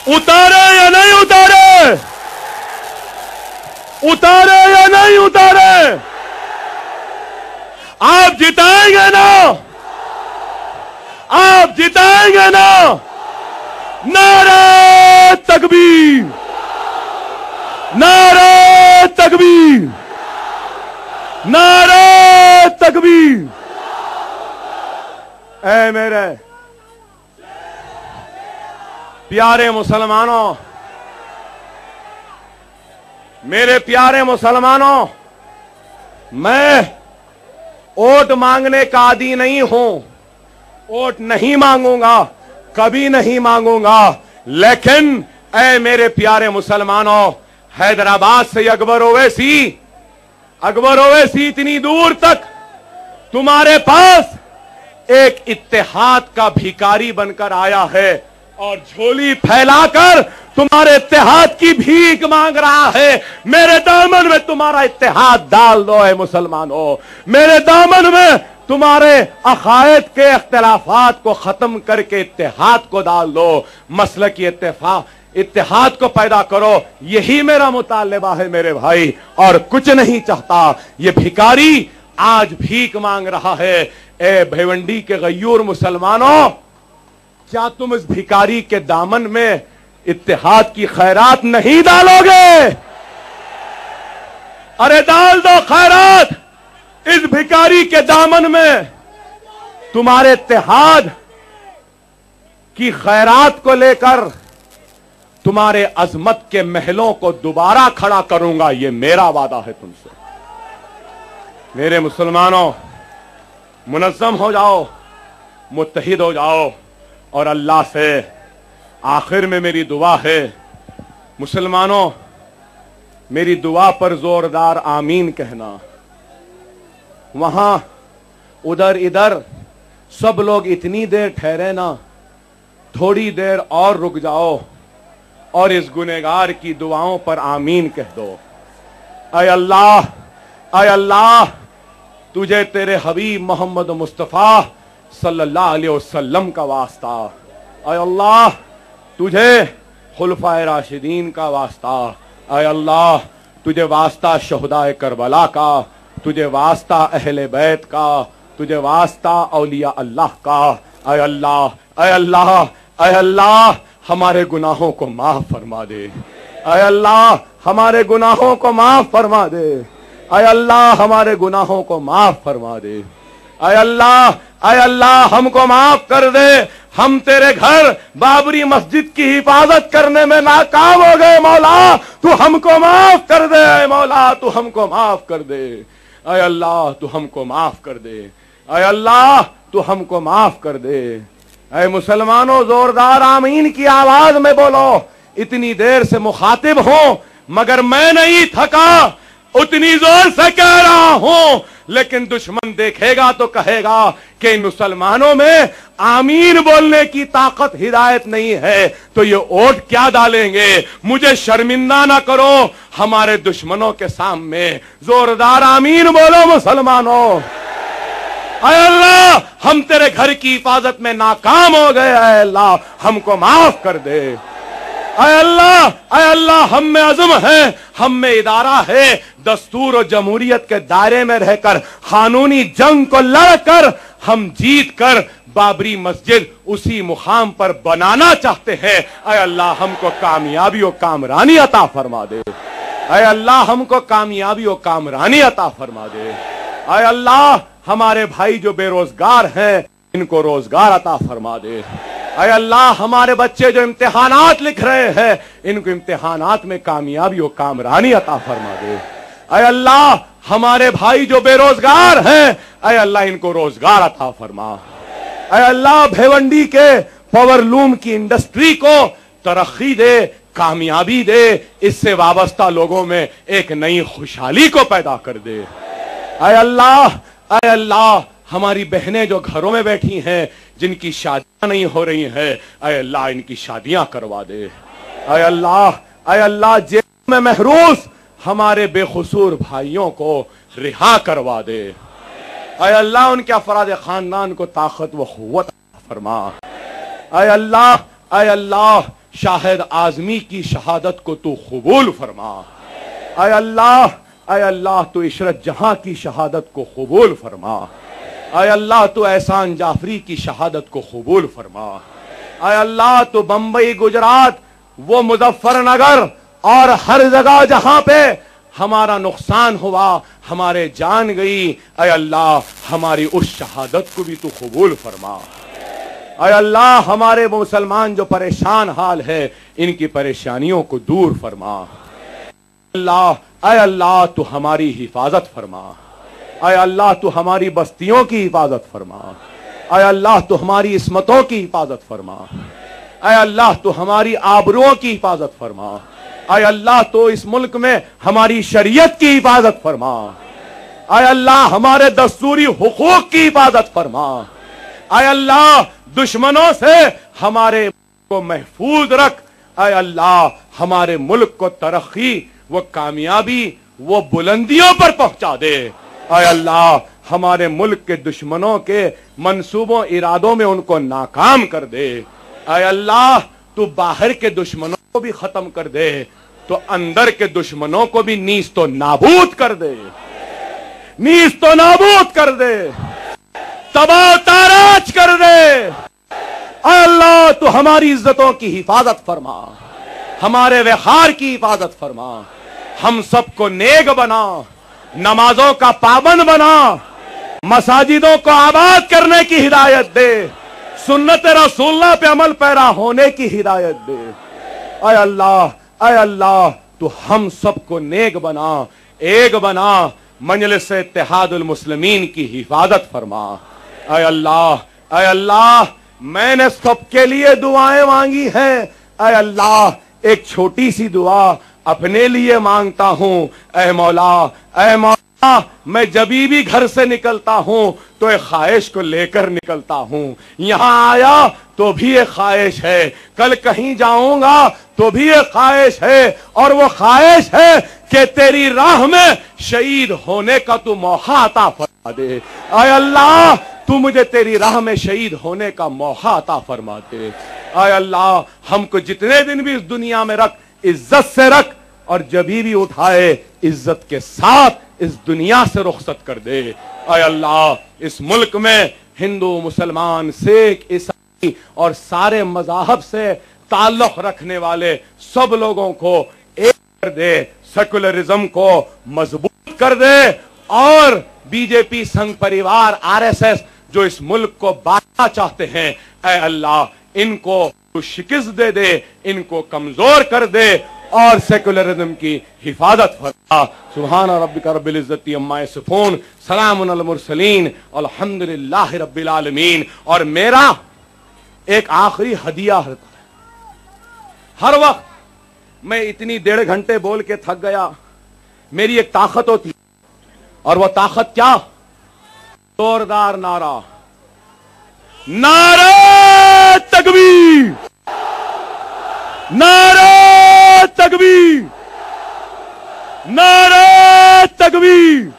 उतारे या नहीं उतारे? उतारे या नहीं उतारे? आप जिताएंगे ना? आप जिताएंगे ना? नारे तकबीर, नारे तकबीर, नारे तकबीर। ऐ मेरे प्यारे मुसलमानों, मेरे प्यारे मुसलमानों, मैं वोट मांगने का आदी नहीं हूं। वोट नहीं मांगूंगा, कभी नहीं मांगूंगा। लेकिन ऐ मेरे प्यारे मुसलमानों, हैदराबाद से अकबर ओवैसी इतनी दूर तक तुम्हारे पास एक इत्तेहाद का भिखारी बनकर आया है और झोली फैलाकर तुम्हारे इत्तेहाद की भीख मांग रहा है। मेरे दामन में तुम्हारा इत्तेहाद डाल दो ऐ मुसलमानों। मेरे दामन में तुम्हारे अकायद के इख्तिलाफात को खत्म करके इत्तेहाद को डाल दो। मसलकी इत्तेहाद को पैदा करो। यही मेरा मुतालिबा है मेरे भाई, और कुछ नहीं चाहता। ये भिखारी आज भीख मांग रहा है। ए भिवंडी के गयूर मुसलमानों, क्या तुम इस भिखारी के दामन में इत्तेहाद की खैरात नहीं डालोगे? अरे डाल दो खैरात इस भिखारी के दामन में। तुम्हारे इत्तेहाद की खैरात को लेकर तुम्हारे अजमत के महलों को दोबारा खड़ा करूंगा, यह मेरा वादा है तुमसे। मेरे मुसलमानों, मुनज़्ज़म हो जाओ, मुत्तहिद हो जाओ, और अल्लाह से आखिर में मेरी दुआ है, मुसलमानों, मेरी दुआ पर जोरदार आमीन कहना। वहां उधर इधर सब लोग इतनी देर ठहरे ना, थोड़ी देर और रुक जाओ और इस गुनहगार की दुआओं पर आमीन कह दो। ऐ अल्लाह, ऐ अल्लाह, तुझे तेरे हबीब मोहम्मद मुस्तफ़ा सल्लल्लाहु अलैहि वसल्लम का वास्ता, ऐ अल्लाह तुझे खुलफाए राशिदीन का वास्ता, ऐ अल्लाह तुझे वास्ता शहदाए करबला का, तुझे वास्ता अहले बैत का, तुझे वास्ता औलिया अल्लाह का। ऐ अल्लाह, ऐ अल्लाह, ऐ अल्लाह हमारे गुनाहों को माफ फरमा दे। ऐ अल्लाह हमारे गुनाहों को माफ फरमा दे। ऐ अल्लाह हमारे गुनाहों को माफ फरमा दे। ऐ अल्लाह, ऐ अल्लाह हमको माफ कर दे। हम तेरे घर बाबरी मस्जिद की हिफाजत करने में नाकाम हो गए मौला, तू हमको माफ कर दे। ऐ मौला तू हमको माफ कर दे। ऐ अल्लाह तू हमको माफ कर दे। ऐ अल्लाह तू हमको माफ कर दे। ऐ मुसलमानों जोरदार आमीन की आवाज में बोलो। इतनी देर से मुखातिब हूं मगर मैं नहीं थका, उतनी जोर से कह रहा हूं, लेकिन दुश्मन देखेगा तो कहेगा कि इन मुसलमानों में आमीन बोलने की ताकत हिदायत नहीं है, तो ये वोट क्या डालेंगे। मुझे शर्मिंदा ना करो हमारे दुश्मनों के सामने। जोरदार आमीन बोलो मुसलमानों। ऐ अल्लाह हम तेरे घर की हिफाजत में नाकाम हो गए, ऐ अल्लाह हमको माफ कर दे। ऐ अल्लाह, ऐ अल्लाह हम में अज़्म है, हम में इदारा है, दस्तूर और जमहूरियत के दायरे में रहकर कानूनी जंग को लड़कर हम जीत कर बाबरी मस्जिद उसी मुकाम पर बनाना चाहते हैं। ऐ अल्लाह हमको कामयाबी और कामरानी अता फरमा दे। ऐ अल्लाह हमको कामयाबी और कामरानी अता फरमा दे। ऐ अल्लाह हमारे भाई जो बेरोजगार हैं इनको रोजगार अता फरमा दे। ऐ अल्लाह हमारे बच्चे जो इम्तिहानात लिख रहे हैं इनको इम्तिहानात में कामयाबी और कामरानी अता फरमा दे। ऐ अल्लाह हमारे भाई जो बेरोजगार हैं, ऐ अल्लाह इनको रोजगार अता फरमा। ऐ अल्लाह भिवंडी के पावरलूम की इंडस्ट्री को तरक्की दे, कामयाबी दे, इससे वाबस्ता लोगों में एक नई खुशहाली को पैदा कर दे। ऐ अल्लाह, ऐ अल्लाह हमारी बहनें जो घरों में बैठी हैं जिनकी शादियां नहीं हो रही हैं, ऐ अल्लाह इनकी शादियां करवा दे। ऐ अल्लाह, ऐ अल्लाह जेल में महरूस हमारे बेखुसूर भाइयों को रिहा करवा दे। ऐ अल्लाह उनके अफराद खानदान को ताकत व क़ुव्वत फरमा। ऐ अल्लाह, ऐ अल्लाह शाहिद आजमी की शहादत को तू कबूल फरमा। ऐ अल्लाह, ऐ अल्लाह तू इशरत जहां की शहादत को कबूल फरमा। ऐ अल्लाह तू एहसान जाफरी की शहादत को कबूल फरमा। ऐ अल्लाह तू बंबई, गुजरात, वो मुजफ्फरनगर और हर जगह जहां पे हमारा नुकसान हुआ, हमारे जान गई, ऐ अल्लाह हमारी उस शहादत को भी तू कबूल फरमा। ऐ अल्लाह हमारे मुसलमान जो परेशान हाल है इनकी परेशानियों को दूर फरमा। अल्लाह, ऐ अल्लाह तू हमारी हिफाजत फरमा। ऐ अल्लाह तू हमारी बस्तियों की हिफाजत फरमा। ऐ अल्लाह तू हमारी इस्मतों की हिफाजत फरमा। ऐ अल्लाह तू हमारी आबरुओं की हिफाजत फरमा। ऐ अल्लाह तो इस मुल्क में हमारी शरीयत की हिफाजत फरमा। ऐ अल्लाह हमारे दस्तूरी हुकूक की हिफाजत फरमा। ऐ अल्लाह दुश्मनों से हमारे को महफूज रख। ऐ अल्लाह हमारे मुल्क को तरक्की वो कामयाबी वो बुलंदियों पर पहुंचा दे। ऐ अल्लाह हमारे मुल्क के दुश्मनों के मंसूबों इरादों में उनको नाकाम कर दे। ऐ अल्लाह तू बाहर के दुश्मनों को भी खत्म कर दे तो अंदर के दुश्मनों को भी नीस तो नाबूद कर दे, नीस तो नाबूद कर दे, तबाह ताराज कर दे। ऐ अल्लाह तू हमारी इज्जतों की हिफाजत फरमा, हमारे व्यवहार की हिफाजत फरमा, हम सबको नेक बना, नमाजों का पाबंद बना, मसाजिदों को आबाद करने की हिदायत दे, सुन्नत रसूलुल्लाह पे अमल पैरा होने की हिदायत दे। ऐ अल्लाह, ऐ अल्लाह तू हम सबको नेक बना, एक बना, मजलिस इत्तेहादुल मुस्लिमीन की हिफाजत फरमा। ऐ अल्लाह, ऐ अल्लाह मैंने सबके लिए दुआएं मांगी हैं। ऐ अल्लाह एक छोटी सी दुआ अपने लिए मांगता हूं। ऐ मौला, ऐ मौला मैं जभी भी घर से निकलता हूं तो एक ख्वाहिश को लेकर निकलता हूं। यहां आया तो भी एक ख्वाहिश है, कल कहीं जाऊंगा तो भी एक ख्वाहिश है, और वो ख्वाहिश है कि तेरी राह में शहीद होने का तू मौका अता फरमा दे। ऐ अल्लाह तू मुझे तेरी राह में शहीद होने का मौका अता फरमा दे। आय अल्लाह, हमको जितने दिन भी इस दुनिया में रख, इज्जत से रख, और जब भी उठाए इज्जत के साथ इस दुनिया से रुखसत कर दे। आय अल्लाह, इस मुल्क में हिंदू, मुसलमान, सिख, ईसाई और सारे मज़ाहब से ताल्लुक रखने वाले सब लोगों को एक कर दे, सेकुलरिज्म को मजबूत कर दे, और बीजेपी, संघ परिवार, आरएसएस जो इस मुल्क को बांटना चाहते हैं, ऐ अल्लाह इनको तू शिकस्त दे दे, इनको कमजोर कर दे और सेकुलरिज्म की हिफाजत फरमा। सुभान रब्बिका रब्बिल इज्जति अम्मा यसिफून, सलामुन अलल मुरसलीन, अल्हम्दुलिल्लाहि रब्बिल आलमीन। और मेरा एक आखिरी हदिया है, हर वक्त मैं इतनी 1.5 घंटे बोल के थक गया, मेरी एक ताकत होती, और वह ताकत क्या? जोरदार नारा, नारे तकबीर, नारे तकबीर, नारे तकबीर।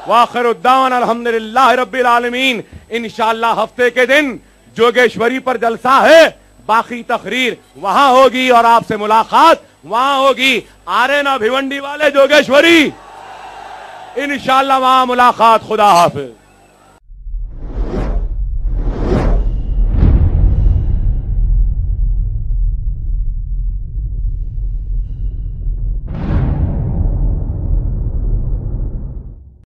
वाखिरुद्दावाना अल्हम्दुलिल्लाहि रब्बिल आलमीन। इंशाअल्लाह हफ्ते के दिन जोगेश्वरी पर जलसा है, बाकी तकरीर वहां होगी और आपसे मुलाकात वहां होगी। आ रहे ना भिवंडी वाले जोगेश्वरी? इंशाअल्लाह वहां मुलाकात। खुदा हाफिज।